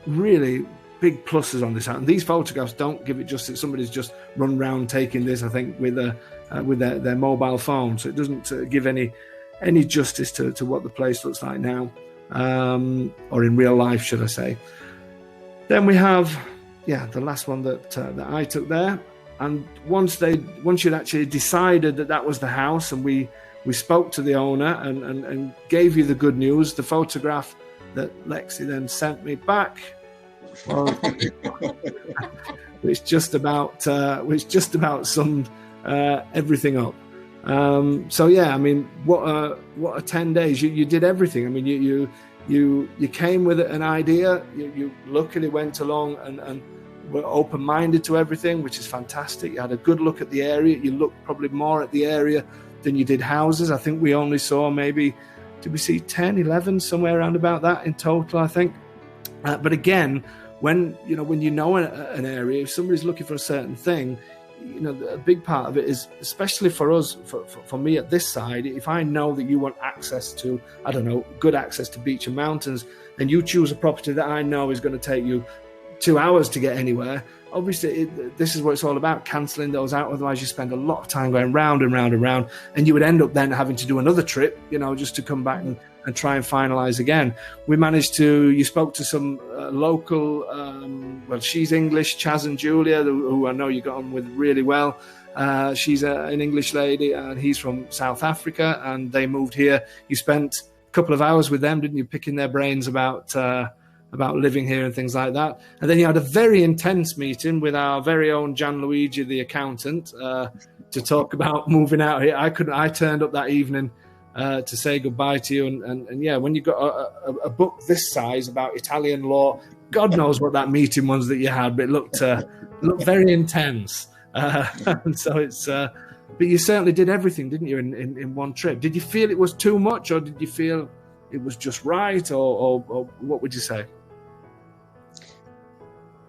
really big pluses on this house. And these photographs don't give it justice. Somebody's just run around taking this, I think, with their mobile phone. So it doesn't give any justice to what the place looks like now. Or in real life, should I say. Then we have, the last one that I took there. And once you'd actually decided that was the house, and we spoke to the owner and gave you the good news, the photograph that Lexi then sent me back, which just about summed everything up. So I mean, what a 10 days. You did everything. I mean, you came with an idea. You luckily went along and were open-minded to everything, which is fantastic. You had a good look at the area. You looked probably more at the area than you did houses. I think we only saw maybe, did we see 10, 11, somewhere around about that in total, I think. But again, when you know an area, if somebody's looking for a certain thing, a big part of it is, especially for us, for me at this side, if I know that you want access to, I don't know, good access to beach and mountains, and you choose a property that I know is going to take you 2 hours to get anywhere, obviously this is what it's all about, cancelling those out. Otherwise you spend a lot of time going round and round and round, and you would end up then having to do another trip, just to come back and try and finalise again. We managed to, you spoke to some local, well, she's English, Chaz and Julia, who I know you got on with really well. She's an English lady, and he's from South Africa, and they moved here. You spent a couple of hours with them, didn't you, picking their brains about living here and things like that. And then you had a very intense meeting with our very own Gianluigi, the accountant, to talk about moving out here. I turned up that evening to say goodbye to you. And yeah, when you got a book this size about Italian law, God knows what that meeting was that you had, but it looked very intense. And so it's, but you certainly did everything, didn't you, in one trip? Did you feel it was too much, or did you feel it was just right, or what would you say?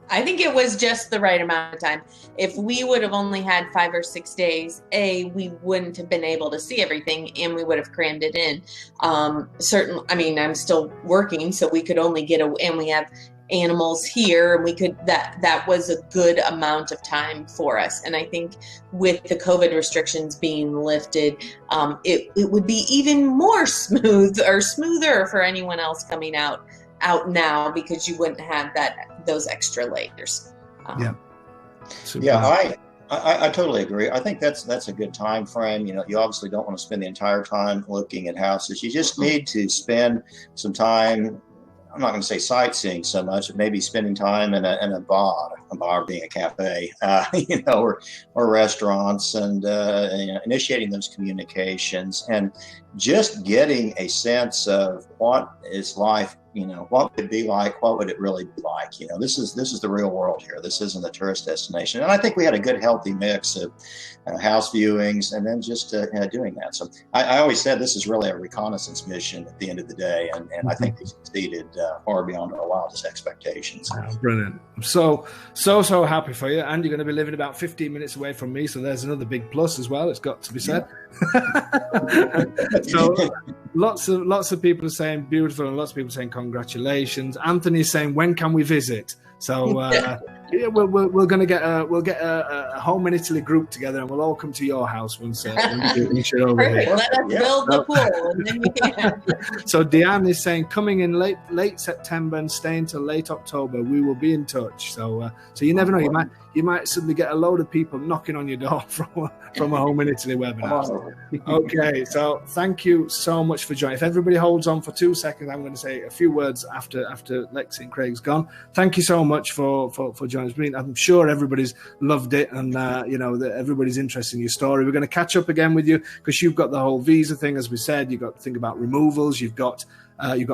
I think it was just the right amount of time. If we would have only had 5 or 6 days, we wouldn't have been able to see everything, and we would have crammed it in. Certainly, I mean, I'm still working, so we could only and we have animals here, and we could, that was a good amount of time for us. And I think with the COVID restrictions being lifted, it would be even more smoother for anyone else coming out now, because you wouldn't have those extra layers. I totally agree. I think that's a good time frame. You obviously don't want to spend the entire time looking at houses. You just need to spend some time, I'm not going to say sightseeing so much, but maybe spending time in a bar being a cafe, or restaurants, and initiating those communications, and just getting a sense of what is life. What would it be like? What would it really be like? This is the real world here. This isn't a tourist destination. And I think we had a good, healthy mix of house viewings, and then just doing that. So I always said this is really a reconnaissance mission at the end of the day. And I think we succeeded far beyond our wildest expectations. Oh, brilliant. I'm so happy for you. And you're going to be living about 15 minutes away from me. So there's another big plus as well. It's got to be said. Yeah. So lots of people are saying beautiful, and lots of people are saying congratulations. Anthony's saying, when can we visit? So yeah, we're going to get a home in Italy group together, and we'll all come to your house once over Perfect. here. Let us build the pool, and then we can. So Deanne is saying, coming in late September and staying till late October. We will be in touch. So you never know. You might suddenly get a load of people knocking on your door from a Home in Italy webinar. Okay, so thank you so much for joining. If everybody holds on for 2 seconds, I'm going to say a few words after Lexy and Craig's gone. Thank you so much for joining us. I'm sure everybody's loved it, and that everybody's interested in your story. We're going to catch up again with you, because you've got the whole visa thing, as we said. You've got to think about removals. You've got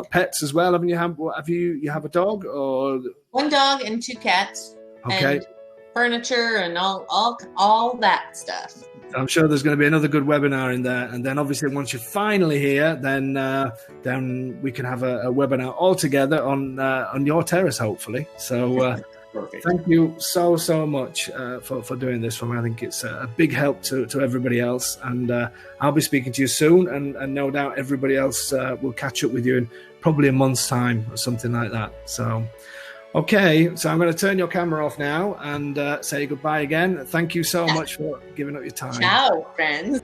pets as well. You have a dog, or 1 dog and 2 cats? Okay. And furniture and all that stuff. I'm sure there's going to be another good webinar in there, and then obviously once you're finally here, then we can have a webinar all together on your terrace, hopefully. So Perfect. Thank you so much for doing this for me. I think it's a big help to everybody else, and I'll be speaking to you soon, and no doubt everybody else will catch up with you in probably a month's time or something like that. So okay, so I'm going to turn your camera off now and say goodbye again. Thank you so much for giving up your time. Ciao, friends.